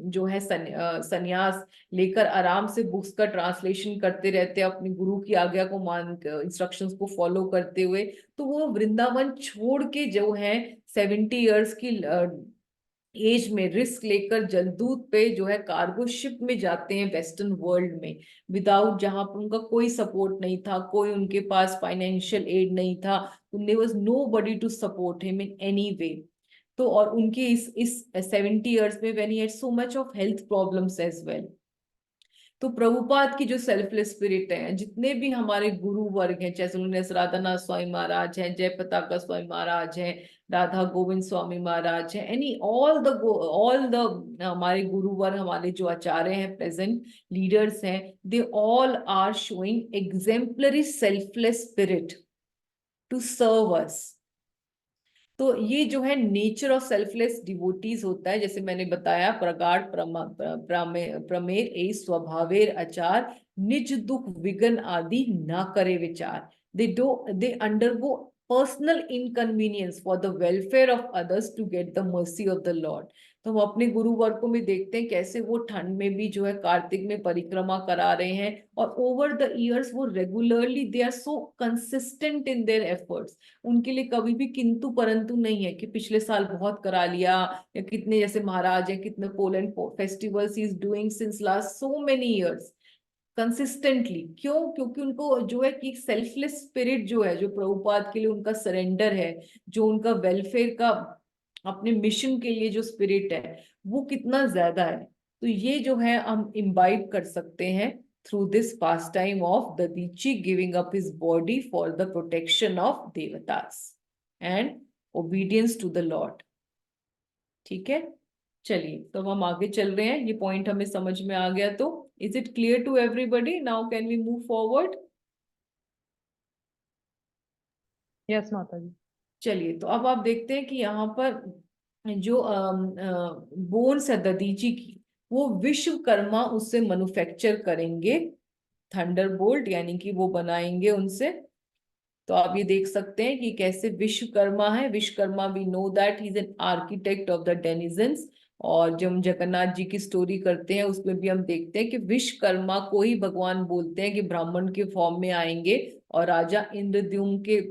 जो है सन्यास लेकर आराम से बुक्स का ट्रांसलेशन करते रहते, अपने गुरु की आज्ञा को मान, इंस्ट्रक्शंस को फॉलो करते हुए। तो वो वृंदावन छोड़ के जो है 70 ईयर्स की एज में रिस्क लेकर जलदूत पे जो है कार्गो शिप में जाते हैं वेस्टर्न वर्ल्ड में, विदाउट, जहां पर उनका कोई सपोर्ट नहीं था, कोई उनके पास फाइनेंशियल एड नहीं था, there was nobody to support him in any way. तो और उनके इस 70 ईयर्स में when he had so much of health problems as well. तो प्रभुपाद की जो सेल्फलेस स्पिरिट है, जितने भी हमारे गुरु वर्ग हैं, जैसे उन्होंने राधानाथ स्वामी महाराज हैं, जय पताका स्वामी महाराज हैं, राधा गोविंद स्वामी महाराज हैं, एनी ऑल द हमारे गुरु वर्ग, हमारे जो आचार्य हैं, प्रेजेंट लीडर्स हैं, they all are showing exemplary selfless spirit to serve us. तो ये जो है नेचर ऑफ सेल्फलेस डिवोटीज होता है, जैसे मैंने बताया, प्रगाढ़ प्रमेर ए स्वभावेर आचार, निज दुख विघन आदि ना करे विचार। They undergo personal inconvenience for the welfare of others to get the mercy of the Lord। तो हम अपने गुरुवर्गों में देखते हैं कैसे वो ठंड में भी जो है कार्तिक में परिक्रमा करा रहे हैं, और ओवर द इयर्स वो regularly they are so consistent in their efforts. उनके लिए कभी भी किंतु परंतु नहीं है कि पिछले साल बहुत करा लिया, या कितने जैसे महाराज हैं कितने Poland festivals he is doing since last so many years consistently. क्यों? क्योंकि उनको जो है कि सेल्फलेस स्पिरिट जो है, जो प्रभुपाद के लिए उनका सरेंडर है, जो उनका वेलफेयर का अपने मिशन के लिए जो स्पिरिट है, वो कितना ज्यादा है। तो ये जो है हम इम्बाइब कर सकते हैं through this pastime of Dadhichi giving up his body for the protection of devatas and obedience to the lord. ठीक है, चलिए तो अब हम आगे चल रहे हैं, ये पॉइंट हमें समझ में आ गया। तो is it clear to everybody? Now can we move forward? Yes mata ji. चलिए तो अब आप देखते हैं कि यहाँ पर जो बोन्स है ददीची की, वो विश्वकर्मा उससे मैन्युफैक्चर करेंगे थंडरबोल्ट, यानी कि वो बनाएंगे उनसे। तो आप ये देख सकते हैं कि कैसे विश्वकर्मा है। Vishwakarma we know that he is an architect of the denizens. और जब हम जगन्नाथ जी की स्टोरी करते हैं उसमें भी हम देखते हैं कि विश्वकर्मा को ही भगवान बोलते हैं कि ब्राह्मण के फॉर्म में आएंगे, और राजा इंद्रद्युम्न के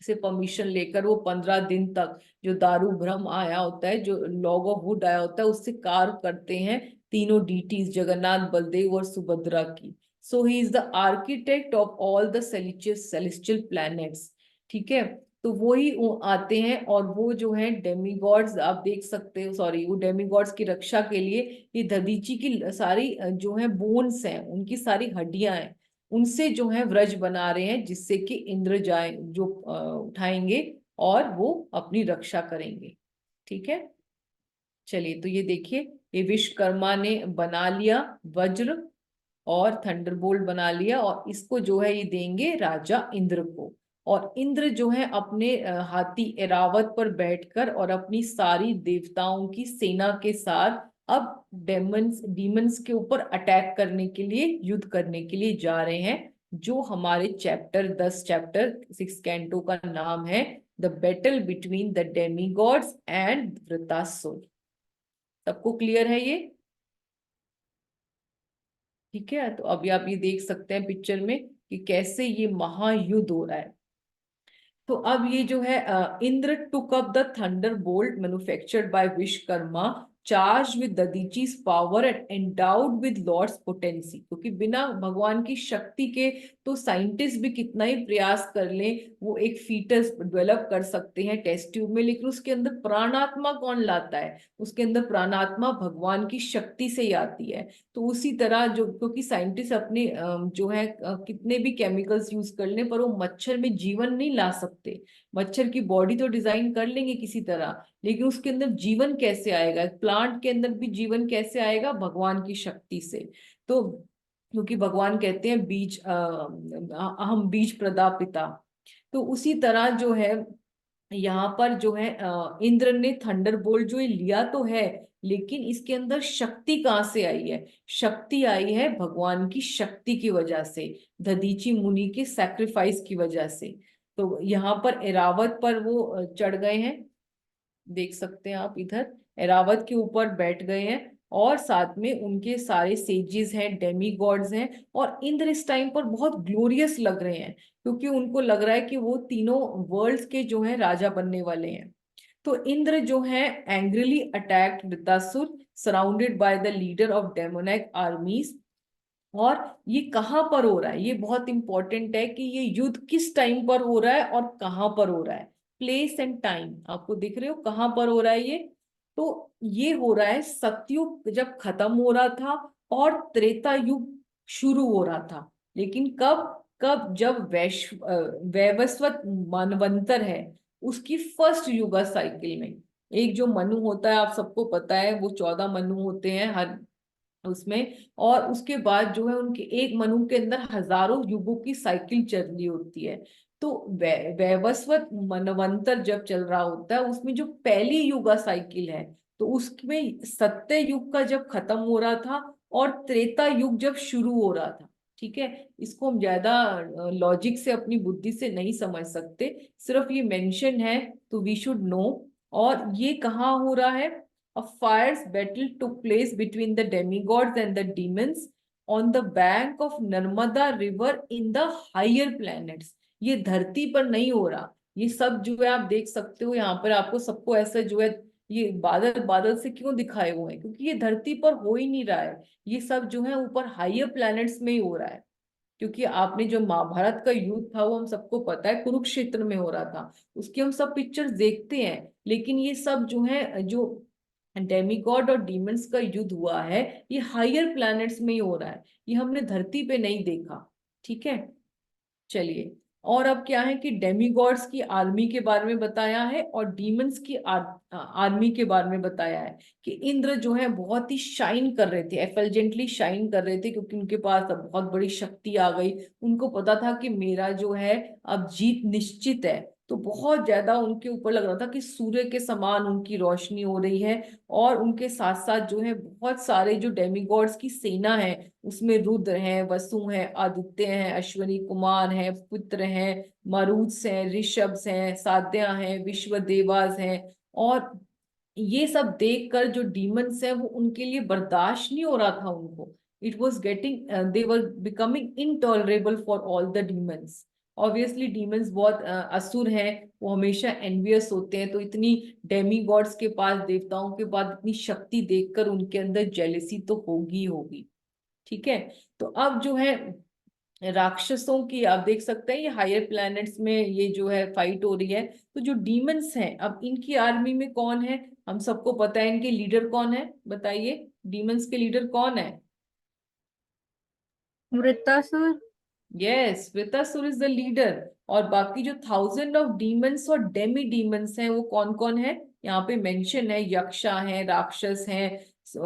से परमिशन लेकर वो 15 दिन तक जो दारू ब्रह्म आया होता है, जो लॉग ऑफ वुड आया होता है, उससे कार्व करते हैं तीनों डीटीज जगन्नाथ, बलदेव और सुभद्रा की। So he is the architect of all the celestial planets. ठीक है, तो वो ही आते हैं, और वो जो है डेमीगॉड्स आप देख सकते हो, सॉरी वो डेमीगॉड्स की रक्षा के लिए ये दधीची की सारी जो है बोन्स हैं, उनकी सारी हड्डियां हैं, उनसे जो है व्रज बना रहे हैं, जिससे कि इंद्र जाए जो उठाएंगे और वो अपनी रक्षा करेंगे। ठीक है, चलिए तो ये देखिए, ये विश्वकर्मा ने बना लिया वज्र और थंडरबोल्ट बना लिया, और इसको जो है ये देंगे राजा इंद्र को। और इंद्र जो है अपने हाथी एरावत पर बैठकर और अपनी सारी देवताओं की सेना के साथ अब डीमंस के ऊपर अटैक करने के लिए, युद्ध करने के लिए जा रहे हैं, जो हमारे चैप्टर 6 कैंटो का नाम है the battle between the demigods and Vritrasura. सबको क्लियर है ये? ठीक है, तो अभी आप ये देख सकते हैं पिक्चर में कि कैसे ये महायुद्ध हो रहा है। तो अब ये जो है Indra took up the thunder bolt manufactured by Vishwakarma, charge with Dadhichi's power and endowed with lord's potency. क्योंकि बिना भगवान की शक्ति के तो साइंटिस्ट भी कितना ही प्रयास कर लें, वो एक फीटस डेवलप कर सकते हैं टेस्ट ट्यूब में, लेकिन उसके अंदर प्राणात्मा कौन लाता है? उसके अंदर प्राणात्मा भगवान की शक्ति से ही आती है। तो उसी तरह जो, क्योंकि साइंटिस्ट अपने जो है कितने भी केमिकल्स यूज कर लें, पर वो मच्छर में जीवन नहीं ला सकते। मच्छर की बॉडी तो डिजाइन कर लेंगे किसी तरह, लेकिन उसके अंदर जीवन कैसे आएगा? प्लांट के अंदर भी जीवन कैसे आएगा? भगवान की शक्ति से। तो क्योंकि भगवान कहते हैं बीज अहम बीज प्रदापिता। तो उसी तरह जो है यहाँ पर जो है इंद्र ने थंडरबोल्ट जो लिया तो है, लेकिन इसके अंदर शक्ति कहाँ से आई है? शक्ति आई है भगवान की शक्ति की वजह से, दधीची मुनि के सैक्रिफाइस की वजह से। तो यहाँ पर एरावत पर वो चढ़ गए हैं, देख सकते हैं आप इधर एरावत के ऊपर बैठ गए हैं, और साथ में उनके सारे सेजेस हैं, डेमी गॉड्स हैं। और इंद्र इस टाइम पर बहुत ग्लोरियस लग रहे हैं, क्योंकि उनको लग रहा है कि वो तीनों वर्ल्ड्स के जो है राजा बनने वाले हैं। तो इंद्र जो है angrily attacked Vritrasura surrounded by the leader of demonic आर्मीज। और ये कहाँ पर हो रहा है? ये बहुत इंपॉर्टेंट है कि ये युद्ध किस टाइम पर हो रहा है और कहाँ पर हो रहा है। प्लेस एंड टाइम आपको दिख रहे हो कहाँ पर हो रहा है ये? तो ये हो रहा है सतयुग जब खत्म हो रहा था और त्रेता युग शुरू हो रहा था। लेकिन कब कब? जब वैवस्वत मनवंतर है उसकी फर्स्ट युगा साइकिल में। एक जो मनु होता है, आप सबको पता है, वो 14 मनु होते हैं हर उसमें, और उसके बाद जो है उनके एक मनु के अंदर हजारों युगों की साइकिल चल रही होती है। तो वैवस्वत मनवंतर जब चल रहा होता है, उसमें जो पहली युगा साइकिल है, तो उसमें सत्य युग का जब खत्म हो रहा था और त्रेता युग जब शुरू हो रहा था। ठीक है, इसको हम ज्यादा लॉजिक से अपनी बुद्धि से नहीं समझ सकते, सिर्फ ये मेंशन है तो वी शुड नो। और ये कहाँ हो रहा है? A fierce battle took place between the demigods and the demons on the bank of Narmada river in the higher planets. ये धरती पर नहीं हो रहा, ये सब जो है आप देख सकते हो यहाँ पर, आपको सबको ऐसा जो है ये बादल बादल से क्यों दिखाए हुए हैं, क्योंकि ये धरती पर हो ही नहीं रहा है, ये सब जो है ऊपर हायर प्लैनेट्स में ही हो रहा है। क्योंकि आपने जो महाभारत का युद्ध था वो हम सबको पता है कुरुक्षेत्र में हो रहा था, उसकी हम सब पिक्चर्स देखते हैं, लेकिन ये सब जो है जो डेमीगॉड और डीमंस का युद्ध हुआ है ये हायर प्लैनेट्स में ही हो रहा है, ये हमने धरती पे नहीं देखा। ठीक है, चलिए। और अब क्या है कि डेमीगॉड्स की आर्मी के बारे में बताया है और डीमंस की आर्मी के बारे में बताया है कि इंद्र जो है बहुत ही शाइन कर रहे थे, एफल्जेंटली शाइन कर रहे थे, क्योंकि उनके पास अब बहुत बड़ी शक्ति आ गई। उनको पता था कि मेरा जो है अब जीत निश्चित है, तो बहुत ज्यादा उनके ऊपर लग रहा था कि सूर्य के समान उनकी रोशनी हो रही है। और उनके साथ साथ जो है बहुत सारे जो डेमीगॉड्स की सेना है, उसमें रुद्र हैं, वसु हैं, आदित्य हैं, अश्वनी कुमार हैं, पुत्र हैं, मरुत्स हैं, ऋषभs हैं, साध्या हैं, विश्व देवास हैं। और ये सब देखकर जो डीमंस हैं वो उनके लिए बर्दाश्त नहीं हो रहा था उनको, it was getting they were becoming intolerable for all the demons. Obviously demons बहुत असुर हैं, वो हमेशा एनवियस होते हैं, तो इतनी डेमी गॉड्स के पास, देवताओं के पास इतनी शक्ति देखकर उनके अंदर जेलेसी तो होगी होगी। ठीक है, तो अब जो है राक्षसों की आप देख सकते हैं, ये हायर प्लैनेट्स में ये जो है फाइट हो रही है। तो जो डीमंस हैं अब इनकी आर्मी में कौन है, हम सबको पता है, इनके लीडर कौन है, बताइए डीमंस के लीडर कौन है? Vritrasura. Yes, Vritrasura is the leader. और बाकी जो 1000 ऑफ डीमंस और डेमी डीमंस हैं वो कौन कौन है, यहाँ पे मेंशन है, यक्षा है, राक्षस हैं,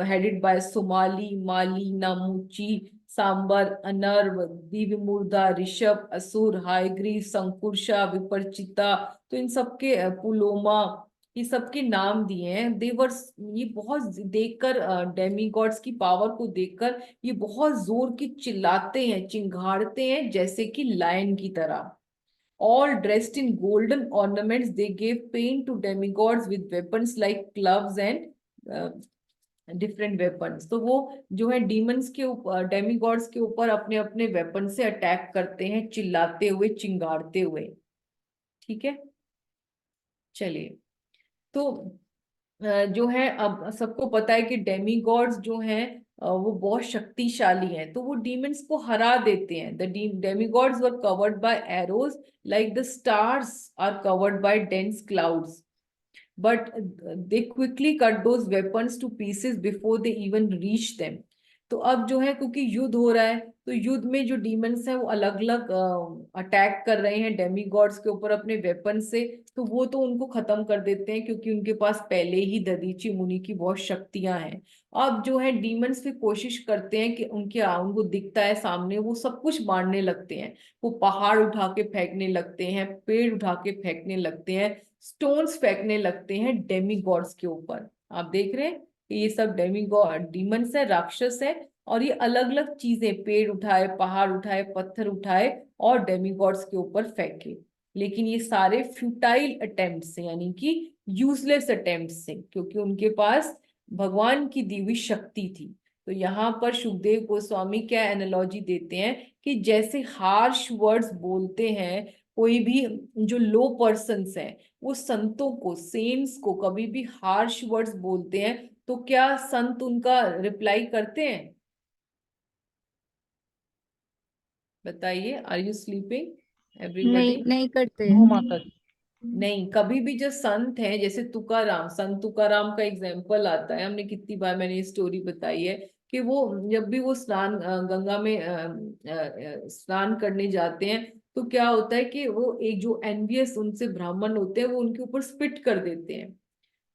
हेडेड बाय सुमाली, माली, नामुची, सांबर, अनर्व, दिव्यमूर्धा, ऋषभ, असुर, हायग्रीव, संकुर्षा, विपरचिता। तो इन सबके पुलोमा, ये सबके नाम दिए हैं। देवर, ये बहुत देखकर डेमीगॉड्स की पावर को देखकर ये बहुत जोर की चिल्लाते हैं, चिंघाड़ते हैं, जैसे कि लायन की तरह। All dressed in golden ornaments, they gave pain to demigods with weapons like clubs and different weapons। तो वो जो है डीमंस के ऊपर, डेमीगॉड्स के ऊपर अपने अपने वेपन से अटैक करते हैं, चिल्लाते हुए, चिंगाड़ते हुए। ठीक है, चलिए। तो जो है अब सबको पता है कि डेमीगॉड्स जो हैं वो बहुत शक्तिशाली हैं, तो वो डीमंस को हरा देते हैं। The demigods were covered by arrows like the stars are covered by dense clouds, but they quickly cut those weapons to pieces before they even reach them. तो अब जो है क्योंकि युद्ध हो रहा है, तो युद्ध में जो डीमंस हैं वो अलग अलग अटैक कर रहे हैं डेमीगॉड्स के ऊपर अपने वेपन से, तो वो तो उनको खत्म कर देते हैं, क्योंकि उनके पास पहले ही दधीची मुनि की बहुत शक्तियां हैं। अब जो है डीमंस फिर कोशिश करते हैं कि उनको दिखता है सामने, वो सब कुछ मारने लगते हैं। वो पहाड़ उठा के फेंकने लगते हैं, पेड़ उठा के फेंकने लगते हैं, स्टोन्स फेंकने लगते हैं डेमीगॉड्स के ऊपर। आप देख रहे हैं कि ये सब डेमीगॉड डीमंस है, राक्षस है, और ये अलग अलग चीजें, पेड़ उठाए, पहाड़ उठाए, पत्थर उठाए और डेमीगॉड्स के ऊपर फेंके। लेकिन ये सारे फ्यूटाइल अटेम्प्ट्स से, यानी कि यूजलेस अटेम्प्ट्स से, क्योंकि उनके पास भगवान की दी हुई शक्ति थी। तो यहाँ पर सुखदेव गोस्वामी क्या एनालॉजी देते हैं कि जैसे हार्श वर्ड्स बोलते हैं कोई भी जो लो पर्सन्स हैं, वो संतों को, सेंट्स को कभी भी हार्श वर्ड्स बोलते हैं, तो क्या संत उनका रिप्लाई करते हैं? बताइए, आर यू स्लीपिंग एवरीबॉडी? नहीं करते। नो माता जी। नहीं, कभी भी जो संत हैं, जैसे तुकाराम, संत तुकाराम का एग्जाम्पल आता है, हमने कितनी बार मैंने ये स्टोरी बताई है कि वो जब भी वो स्नान गंगा में स्नान करने जाते हैं, तो क्या होता है कि वो एक जो एनवियस उनसे ब्राह्मण होते हैं वो उनके ऊपर स्पिट कर देते हैं।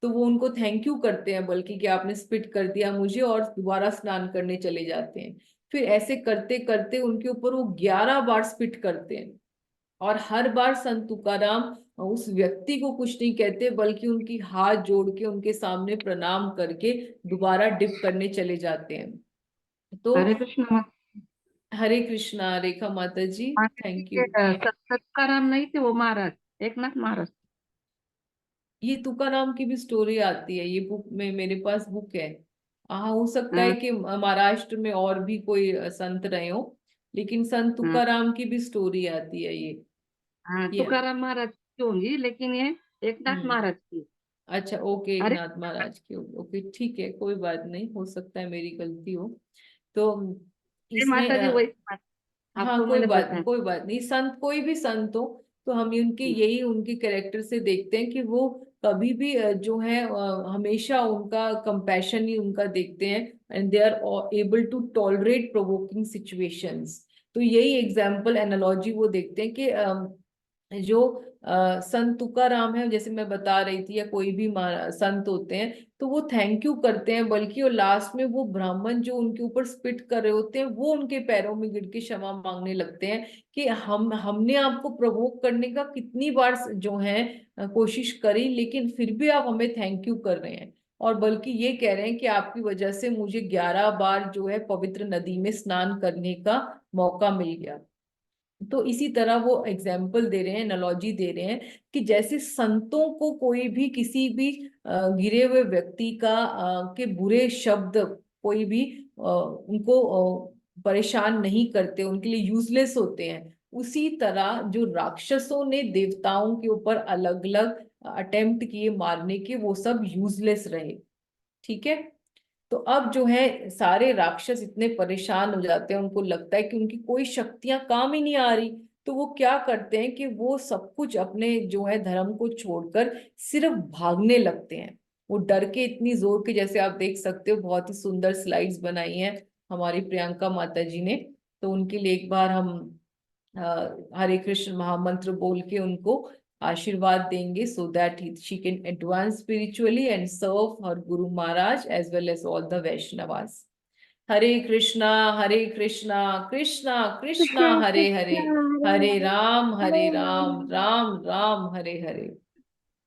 तो वो उनको थैंक यू करते हैं, बल्कि कि आपने स्पिट कर दिया मुझे, और दोबारा स्नान करने चले जाते हैं। फिर ऐसे करते करते उनके ऊपर वो 11 बार स्पिट करते हैं, और हर बार संत तुकाराम उस व्यक्ति को कुछ नहीं कहते, बल्कि उनकी हाथ जोड़ के उनके सामने प्रणाम करके दोबारा डिप करने चले जाते हैं। तो हरे कृष्ण हरे कृष्णा रेखा माता जी, माता जी थैंक के यू। तुकाराम नहीं थे वो महाराज, एकनाथ महाराज। ये तुकाराम की भी स्टोरी आती है, ये बुक में मेरे पास बुक है। हाँ, हो सकता है हाँ कि महाराष्ट्र में और भी कोई संत रहे हो, लेकिन संत हाँ तुकाराम की भी स्टोरी आती है हाँ, ये। तुकाराम महाराज की होंगी, लेकिन ये एकनाथ हम्म। महाराज की। अच्छा, ओके, अरे एकनाथ महाराज की, ओके ठीक है, कोई बात नहीं, हो सकता है मेरी गलती हो। तो इसमें माता जी वही हाँ, आपको मैंने बताया। कोई बात नहीं, संत कोई भी संत हो तो हम उनके यही उनके कैरेक्टर से देखते हैं कि वो कभी भी जो है हमेशा उनका कंपैशन ही उनका देखते हैं, and they are able to tolerate provoking situations. तो यही एग्जाम्पल एनालॉजी वो देखते हैं कि जो संत तुकाराम है, जैसे मैं बता रही थी, या कोई भी संत होते हैं, तो वो थैंक यू करते हैं, बल्कि और लास्ट में वो ब्राह्मण जो उनके ऊपर स्पिट कर रहे होते हैं वो उनके पैरों में गिर के क्षमा मांगने लगते हैं कि हमने आपको प्रवोक करने का कितनी बार जो है कोशिश करी, लेकिन फिर भी आप हमें थैंक यू कर रहे हैं, और बल्कि ये कह रहे हैं कि आपकी वजह से मुझे 11 बार जो है पवित्र नदी में स्नान करने का मौका मिल गया। तो इसी तरह वो एग्जाम्पल दे रहे हैं, एनालॉजी दे रहे हैं कि जैसे संतों को कोई भी किसी भी गिरे हुए व्यक्ति का के बुरे शब्द कोई भी उनको परेशान नहीं करते, उनके लिए यूजलेस होते हैं, उसी तरह जो राक्षसों ने देवताओं के ऊपर अलग अलग अटेम्प्ट किए मारने के, वो सब यूजलेस रहे। ठीक है। तो अब जो है सारे राक्षस इतने परेशान हो जाते हैं, उनको लगता है कि उनकी कोई शक्तियां काम ही नहीं आ रही, तो वो क्या करते हैं कि वो सब कुछ अपने जो है धर्म को छोड़कर सिर्फ भागने लगते हैं। वो डर के इतनी जोर के, जैसे आप देख सकते हो, बहुत ही सुंदर स्लाइड्स बनाई हैं हमारी प्रियंका माता जी ने, तो उनके लिए एक बार हम हरे कृष्ण महामंत्र बोल के उनको आशीर्वाद देंगे, so that she can advance spiritually and serve her guru Maharaj as well as all the Vaishnavas. Hare Krishna Krishna Krishna Krishna Hare Hare, Krishna Hare Hare Hare Hare Hare Ram Ram Ram Ram Hare Hare.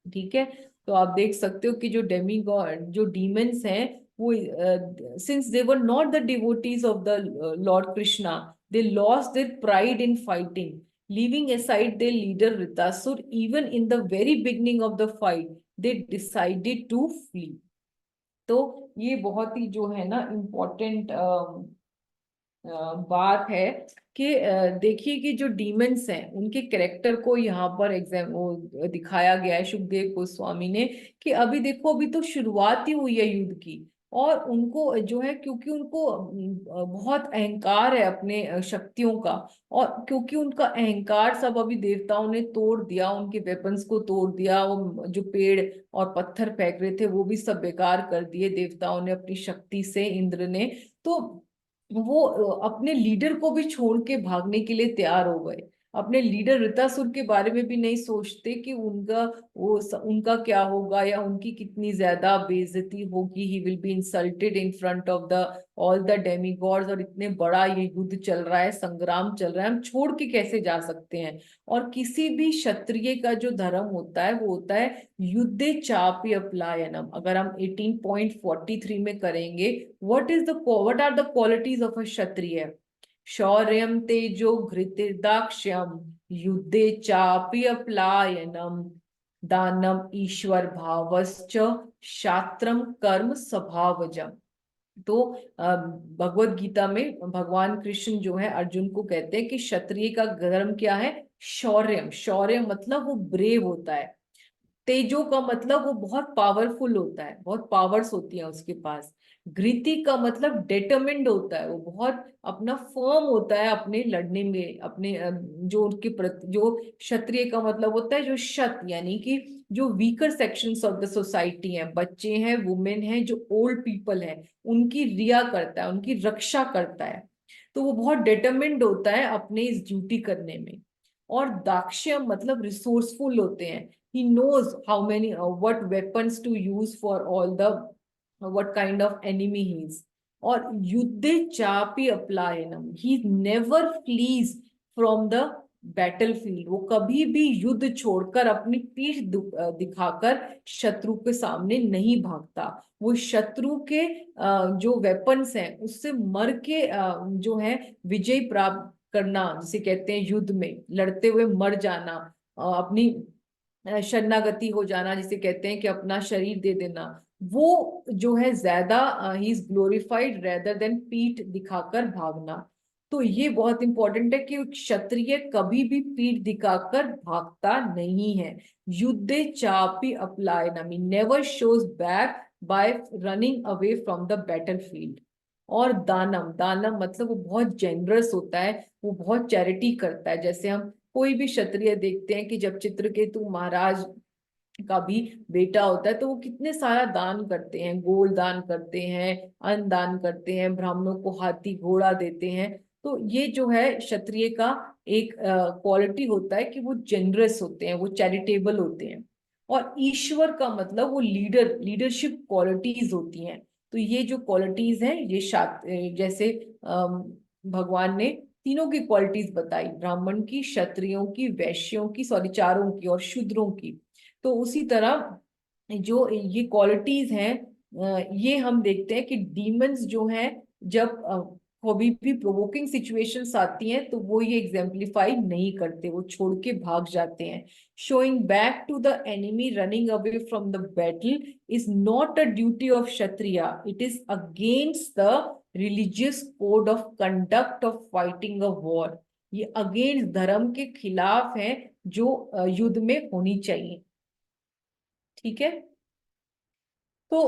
ठीक है। तो आप देख सकते हो कि जो डेमी गॉड, जो डीमंस हैं, वो since they were not the devotees of the lord Krishna, they lost their pride in fighting, leaving aside their leader Ritasura even in the very beginning of the fight, they decided to flee. तो ये बहुत ही जो है ना important बात है कि देखिए कि जो डीमंस हैं उनके कैरेक्टर को यहाँ पर एग्जाम वो दिखाया गया है सुखदेव गोस्वामी ने, कि अभी देखो, अभी तो शुरुआत ही हुई है युद्ध की, और उनको जो है, क्योंकि उनको बहुत अहंकार है अपने शक्तियों का, और क्योंकि उनका अहंकार सब अभी देवताओं ने तोड़ दिया, उनके वेपन्स को तोड़ दिया, वो जो पेड़ और पत्थर फेंक रहे थे वो भी सब बेकार कर दिए देवताओं ने अपनी शक्ति से, इंद्र ने। तो वो अपने लीडर को भी छोड़ के भागने के लिए तैयार हो गए, अपने लीडर ऋतासुर के बारे में भी नहीं सोचते कि उनका क्या होगा, या उनकी कितनी ज्यादा बेइज्जती होगी, he will be insulted in front of the all the demigods, और इतने बड़ा ये युद्ध चल रहा है, संग्राम चल रहा है, हम छोड़ के कैसे जा सकते हैं। और किसी भी क्षत्रिय का जो धर्म होता है वो होता है युद्धे चापी अपलायनम। अगर हम 18.43 में करेंगे, what are the qualities of a क्षत्रिय? शौर्यम तेजो घृतिर्दाक्ष्यम, युद्धे चापि अपलायनम, दानम ईश्वर भावश्च, शास्त्रम कर्म स्वभावजम। तो भगवत गीता में भगवान कृष्ण जो है अर्जुन को कहते हैं कि क्षत्रिय का धर्म क्या है? शौर्यम। शौर्य मतलब वो ब्रेव होता है, तेजो का मतलब वो बहुत पावरफुल होता है, बहुत पावर्स होती हैं उसके पास। घृति का मतलब डिटरमिन्ड होता है, वो बहुत अपना फर्म होता है अपने लड़ने में, अपने जो उनके प्रति, जो क्षत्रिय का मतलब होता है जो शत, यानी कि जो weaker sections of the society हैं, बच्चे हैं, वुमेन हैं, जो ओल्ड पीपल हैं, उनकी रिया करता है, उनकी रक्षा करता है। तो वो बहुत डिटरमिन्ड होता है अपने इस ड्यूटी करने में। और दाक्ष्य मतलब रिसोर्सफुल होते हैं, he knows how many what weapons to use for all the what kind of enemy he is. और युद्धे चापि अपलायनम, he never flees from the battlefield, वो कभी भी युद्ध छोड़कर अपनी पीठ दिखाकर शत्रु के सामने नहीं भागता। वो शत्रु के जो वेपन्स हैं उससे मर के जो है विजय प्राप्त करना, जिसे कहते हैं युद्ध में लड़ते हुए मर जाना, अपनी शरणागति हो जाना, जिसे कहते हैं कि अपना शरीर दे देना, वो जो है ज्यादा he is glorified rather than पीठ दिखाकर भागना। तो ये बहुत इंपॉर्टेंट है कि क्षत्रिय कभी भी पीठ दिखाकर भागता नहीं है। युद्धे चापी अपलायनम, never shows back by running away from the battlefield. और दानम, दानम मतलब वो बहुत जेनरस होता है, वो बहुत चैरिटी करता है। जैसे हम कोई भी क्षत्रिय देखते हैं कि जब चित्रकेतु महाराज का भी बेटा होता है तो वो कितने सारा दान करते हैं, गोल्ड दान करते हैं, अन्न दान करते हैं, ब्राह्मणों को हाथी घोड़ा देते हैं। तो ये जो है क्षत्रिय का एक क्वालिटी होता है कि वो जेनरस होते हैं, वो चैरिटेबल होते हैं। और ईश्वर का मतलब वो लीडरशिप क्वालिटीज होती हैं। तो ये जो क्वालिटीज हैं ये जैसे भगवान ने तीनों की क्वालिटीज बताई, ब्राह्मण की, क्षत्रियों की, वैश्यों की, सॉरी चारों की, और शूद्रों की। तो उसी तरह जो ये क्वालिटीज हैं ये हम देखते हैं कि डीमंस जो हैं जब कभी भी प्रोवोकिंग सिचुएशंस आती हैं तो वो ये एग्जाम्प्लीफाई नहीं करते, वो छोड़ के भाग जाते हैं। Showing back to the enemy, running away from the battle is not a duty of kshatriya, it is against the religious code of conduct of fighting a war. ये अगेंस्ट धर्म के खिलाफ है जो युद्ध में होनी चाहिए। ठीक है। तो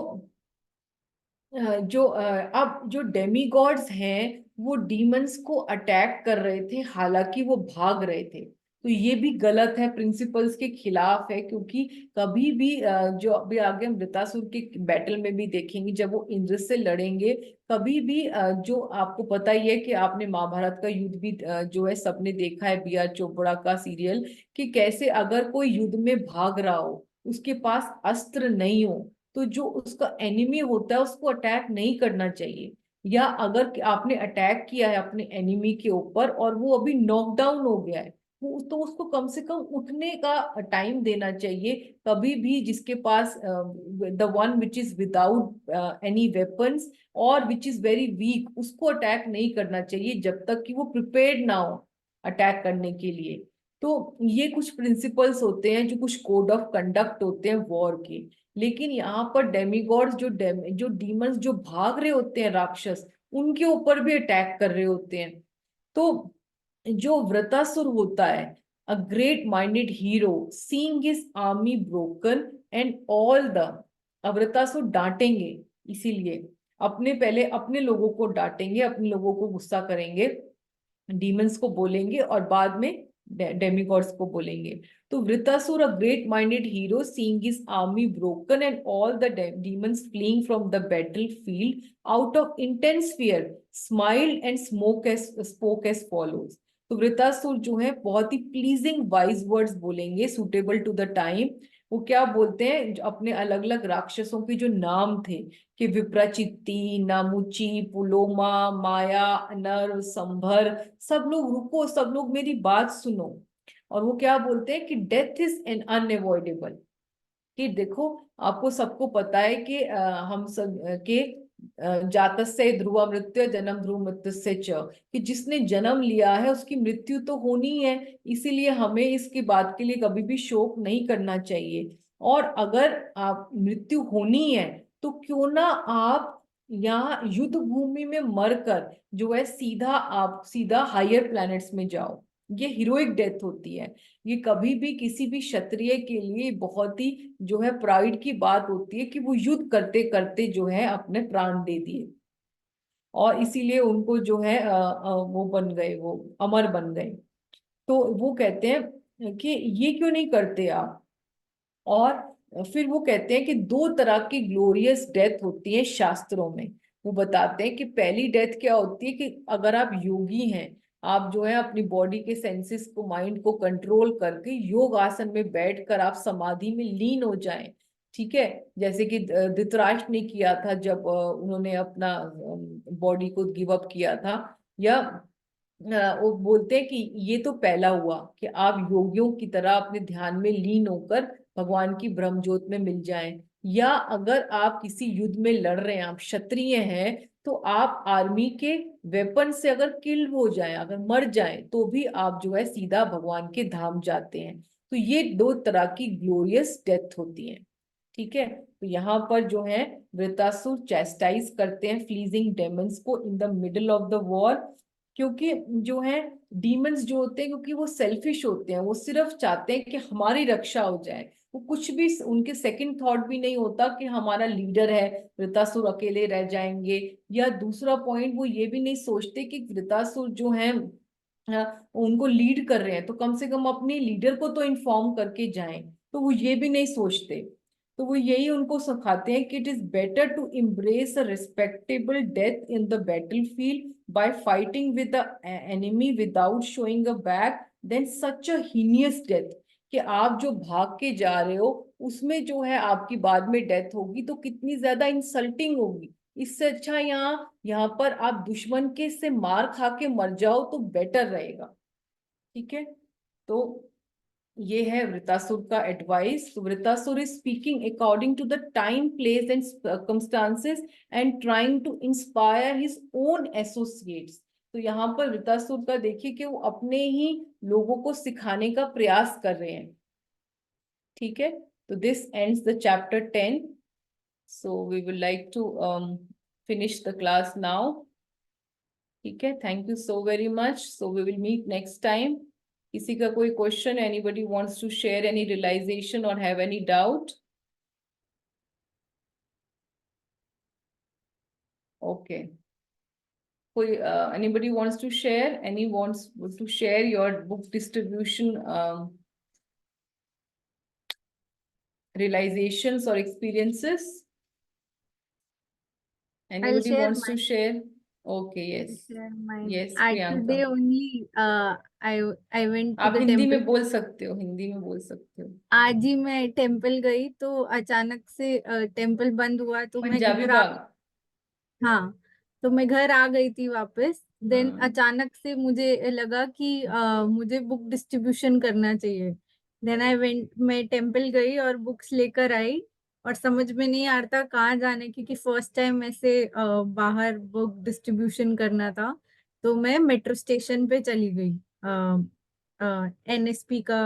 अब जो डेमीगॉड्स हैं वो डीमंस को अटैक कर रहे थे, हालांकि वो भाग रहे थे। तो ये भी गलत है, प्रिंसिपल्स के खिलाफ है। क्योंकि कभी भी जो अभी आगे हम वृतासुर के बैटल में भी देखेंगे, जब वो इंद्र से लड़ेंगे, कभी भी जो आपको पता ही है कि आपने महाभारत का युद्ध भी जो है सबने देखा है, बी आर चोपड़ा का सीरियल, कि कैसे अगर कोई युद्ध में भाग रहा हो, उसके पास अस्त्र नहीं हो, तो जो उसका एनिमी होता है उसको अटैक नहीं करना चाहिए। या अगर आपने अटैक किया है अपने एनिमी के ऊपर और वो अभी नॉकडाउन हो गया है, वो तो उसको कम से कम उठने का टाइम देना चाहिए। कभी भी जिसके पास the one which is without any weapons और विच इज वेरी वीक, उसको अटैक नहीं करना चाहिए जब तक कि वो प्रिपेयर्ड ना हो अटैक करने के लिए। तो ये कुछ प्रिंसिपल्स होते हैं, जो कुछ कोड ऑफ कंडक्ट होते हैं वॉर के। लेकिन यहाँ पर डेमीगॉड्स जो डीमंस जो भाग रहे होते हैं, राक्षस, उनके ऊपर भी अटैक कर रहे होते हैं। तो जो वृतासुर होता है, a great minded hero, seeing his army broken and all the, Vritasura डांटेंगे, इसीलिए पहले अपने लोगों को डांटेंगे, अपने लोगों को गुस्सा करेंगे, डीमंस को बोलेंगे, और बाद में डेमिगॉड्स को बोलेंगे। तो वृतासुर, अ great minded hero, seeing his army broken and all the demons fleeing from the battlefield out of intense fear, smiled and spoke as follows। तो वृतासुर जो है बहुत ही प्लीजिंग वाइज वर्ड्स बोलेंगे, सुटेबल टू द टाइम। वो क्या बोलते हैं, अपने अलग अलग राक्षसों के जो नाम थे, कि विप्रचित्ति, नामुची, पुलोमा, माया, नर, संभर, सब लोग रुको, सब लोग मेरी बात सुनो। और वो क्या बोलते हैं कि डेथ इज एन अनएवॉइडेबल, कि देखो आपको सबको पता है कि हम सब के जातस्य ध्रुव मृत्यु, जन्म ध्रुव मृत्यु से च, कि जिसने जन्म लिया है उसकी मृत्यु तो होनी है, इसीलिए हमें इसकी बात के लिए कभी भी शोक नहीं करना चाहिए। और अगर आप मृत्यु होनी है तो क्यों ना आप यहाँ युद्ध भूमि में मरकर जो है सीधा हायर प्लैनेट्स में जाओ। ये हीरोइक डेथ होती है। ये कभी भी किसी भी क्षत्रिय के लिए बहुत ही जो है प्राइड की बात होती है कि वो युद्ध करते करते जो है अपने प्राण दे दिए, और इसीलिए उनको जो है वो बन गए, वो अमर बन गए। तो वो कहते हैं कि ये क्यों नहीं करते आप। और फिर वो कहते हैं कि दो तरह की ग्लोरियस डेथ होती है शास्त्रों में। वो बताते हैं कि पहली डेथ क्या होती है, कि अगर आप योगी हैं, आप जो है अपनी बॉडी के सेंसेस को, माइंड को कंट्रोल करके योग आसन में बैठकर आप समाधि में लीन हो जाएं। ठीक है, जैसे कि धृतराष्ट्र ने किया था जब उन्होंने अपना बॉडी को गिव अप किया था, या वो बोलते हैं कि ये तो पहला हुआ कि आप योगियों की तरह अपने ध्यान में लीन होकर भगवान की ब्रह्म ज्योत में मिल जाएं, या अगर आप किसी युद्ध में लड़ रहे हैं, आप क्षत्रिय हैं, तो आप आर्मी के वेपन से अगर किल हो जाएं, अगर मर जाएं, तो भी आप जो है सीधा भगवान के धाम जाते हैं। तो ये दो तरह की ग्लोरियस डेथ होती है। ठीक है, तो यहाँ पर जो है वृतासुर चैस्टाइज करते हैं फ्लीजिंग डेमंस को in the middle of the war, क्योंकि जो है डीमंस जो होते हैं, क्योंकि वो सेल्फिश होते हैं, वो सिर्फ चाहते हैं कि हमारी रक्षा हो जाए। वो कुछ भी उनके सेकंड थॉट भी नहीं होता कि हमारा लीडर है, वृतासुर अकेले रह जाएंगे। या दूसरा पॉइंट, वो ये भी नहीं सोचते कि वृतासुर जो है उनको लीड कर रहे हैं, तो कम से कम अपने लीडर को तो इन्फॉर्म करके जाएं। तो वो ये भी नहीं सोचते। तो वो यही उनको सिखाते हैं कि it is better to embrace a respectable death in the battlefield by fighting with the enemy without showing a back than such a heinous death। कि आप जो भाग के जा रहे हो, उसमें जो है आपकी बाद में डेथ होगी तो कितनी ज्यादा इंसल्टिंग होगी। इससे अच्छा यहाँ पर आप दुश्मन के से मार खा के मर जाओ तो बेटर रहेगा। ठीक है, तो ये है वृतासुर का एडवाइस। तो Vritasura is speaking according to the time, place and circumstances and trying to inspire his own associates. तो यहाँ पर वृतासुर का देखिए कि वो अपने ही लोगों को सिखाने का प्रयास कर रहे हैं। ठीक है, तो this ends the chapter 10। So we will like to finish the class now. ठीक है, thank you so very much. So we will meet next time. किसी का कोई question, anybody wants to share any realization or have any doubt? Okay, कोई anybody wants to share, any wants to share your book distribution realizations or experiences? I'll Anybody share wants to mine. share? Okay, I'll yes. share mine. Yes, Today Priyanka. only I went to आप the Hindi temple. में बोल सकते हो, हिंदी में बोल सकते हो। आज ही मैं टेम्पल गई तो अचानक से टेम्पल बंद हुआ तो मैं पंजाबी घर बाग। हाँ, तो मैं घर आ गई थी वापस। देन हाँ। अचानक से मुझे लगा कि मुझे बुक डिस्ट्रीब्यूशन करना चाहिए। देन आई वेंट, मैं टेम्पल गई और बुक्स लेकर आई, और समझ में नहीं आ रहा था कहाँ जाने, क्योंकि फर्स्ट टाइम ऐसे बाहर बुक डिस्ट्रीब्यूशन करना था। तो मैं मेट्रो स्टेशन पे चली गई, एनएसपी का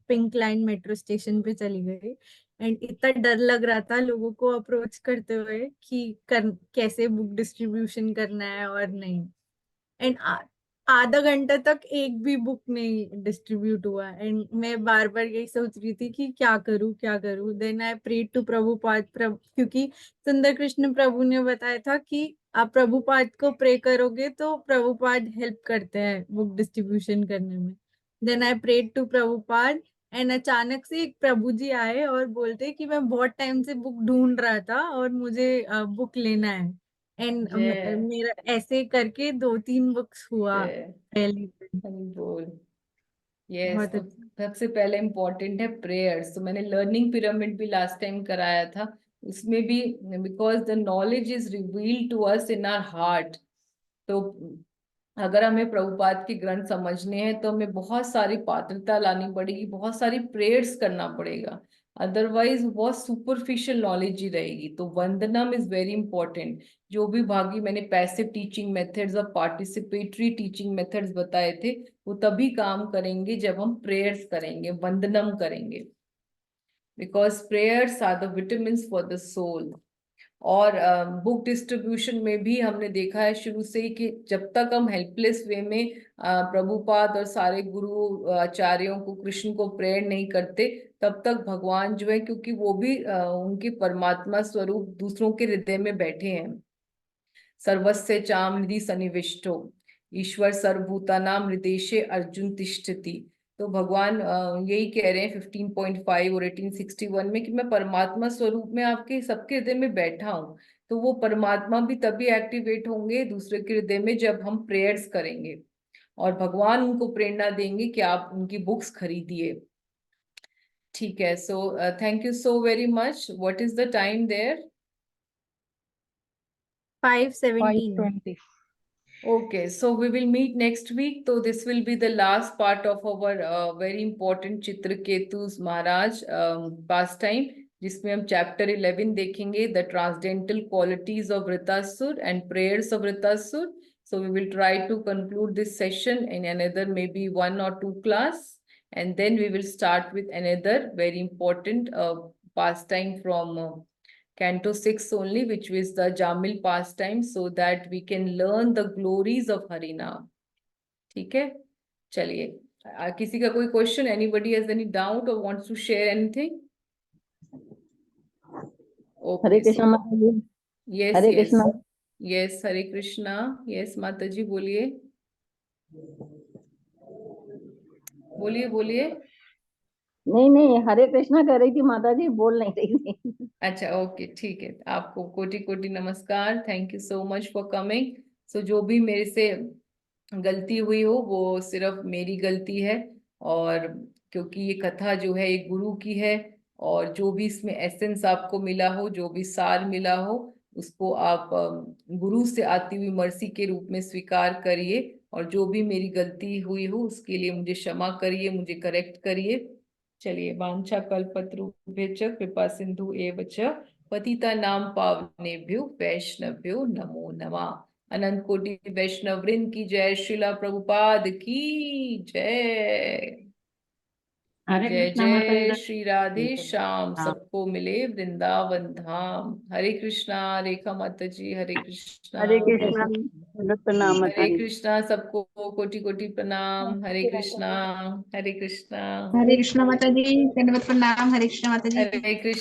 पिंक लाइन मेट्रो स्टेशन पे चली गई। एंड इतना डर लग रहा था लोगों को अप्रोच करते हुए कि कैसे बुक डिस्ट्रीब्यूशन करना है और नहीं। एंड आधा घंटा तक एक भी बुक नहीं डिस्ट्रीब्यूट हुआ। एंड मैं बार बार यही सोच रही थी कि क्या करूं क्या करूं। Then I prayed to Prabhupada, क्योंकि सुंदर कृष्ण प्रभु ने बताया था कि आप प्रभुपाद को प्रे करोगे तो प्रभुपाद हेल्प करते हैं बुक डिस्ट्रीब्यूशन करने में। Then I prayed to Prabhupada, and अचानक से एक प्रभु जी आए और बोलते कि मैं बहुत टाइम से बुक ढूंढ रहा था और मुझे बुक लेना है। एंड जय मेरा ऐसे करके 2-3 बुक्स हुआ जय पहली दिन। हरि बोल। यस, बहुत तो अच्छा। सबसे पहले इम्पोर्टेंट है प्रेयर्स। तो मैंने लर्निंग पिरामिड भी लास्ट टाइम कराया था, उसमें भी because the knowledge is revealed to us in our heart. तो अगर हमें प्रभुपाद के ग्रंथ समझने हैं तो हमें बहुत सारी पात्रता लानी पड़ेगी, बहुत सारी प्रेयर्स करना पड़ेगा, अदरवाइज बहुत सुपरफिशियल नॉलेज ही रहेगी। तो वंदनम इज वेरी इंपॉर्टेंट। जो भी भागी मैंने पैसिव टीचिंग मेथड्स और पार्टिसिपेटरी टीचिंग मेथड्स बताए थे, वो तभी काम करेंगे जब हम प्रेयर्स करेंगे, वंदनम करेंगे, because prayers are the vitamin for the soul. और बुक डिस्ट्रीब्यूशन में भी हमने देखा है शुरू से ही कि जब तक हम हेल्पलेस वे में प्रभुपाद और सारे गुरु आचार्यों को, कृष्ण को प्रेयर नहीं करते, तब तक भगवान जो है, क्योंकि वो भी उनके परमात्मा स्वरूप दूसरों के हृदय में बैठे हैं। सर्वस्य चाम हृदि सन्निविष्टो ईश्वर सर्वभूतानाम हृदेशे अर्जुन तिष्ठति। तो भगवान यही कह रहे हैं 15.5 और 1861 में कि मैं परमात्मा स्वरूप में आपके सबके हृदय में बैठा हूँ। तो वो परमात्मा भी तभी एक्टिवेट होंगे दूसरे के हृदय में जब हम प्रेयर्स करेंगे, और भगवान उनको प्रेरणा देंगे कि आप उनकी बुक्स खरीदिए। ठीक है, so thank you so very much. What is the time there? 5:17। 5:20। Okay, so we will meet next week. So this will be the last part of our very important Chitraketu's Maharaj pastime, जिसमें हम chapter 11 देखेंगे, the transcendental qualities of Vritasur and prayers of Vritasur. So we will try to conclude this session in another maybe 1 or 2 class, and then we will start with another very important pastime from Canto 6 only, which is the Jamil pastime, so that we can learn the glories of Harinam. ठीक है, चलिए, किसी का कोई question? Anybody has any doubt or wants to share anything? Okay. हरे कृष्णा माता जी। Yes, हरे yes, Krishna. yes, Hare Krishna. Yes, माता जी बोलिए, बोलिए बोलिए। नहीं, हरे कृष्णा कह रही थी माता जी, बोल नहीं रही थी। अच्छा, ओके, ठीक है, आपको कोटि कोटि नमस्कार। Thank you so much for coming. So जो भी मेरे से गलती हुई हो वो सिर्फ मेरी गलती है, और क्योंकि ये कथा जो है एक गुरु की है, और जो भी इसमें एसेंस आपको मिला हो, जो भी सार मिला हो, उसको आप गुरु से आती हुई मर्सी के रूप में स्वीकार करिए, और जो भी मेरी गलती हुई हो उसके लिए मुझे क्षमा करिए, मुझे करेक्ट करिए। चलिए, वांछा कल्पतरुभ्यश्च कृपा सिंधु एव च पतितानां पावनेभ्यो वैष्णवभ्यो नमो नमः। अनंत कोटि वैष्णव वृंद की जय, श्रीला प्रभुपाद की जय। हरे जय कृष्णा माता जय जी। श्री राधे जय। श्याम, हाँ। सबको मिले वृंदावन धाम। हरे कृष्णा रेखा माता जी, हरे कृष्णा। हरे कृष्णा। प्रणाम माता हरे जी। कृष्णा, सबको कोटि कोटि प्रणाम। हरे कृष्णा, हरे कृष्णा, हरे कृष्णा माता जी, दंडवत प्रणाम। हरे कृष्णा माता जी। हरे कृष्णा।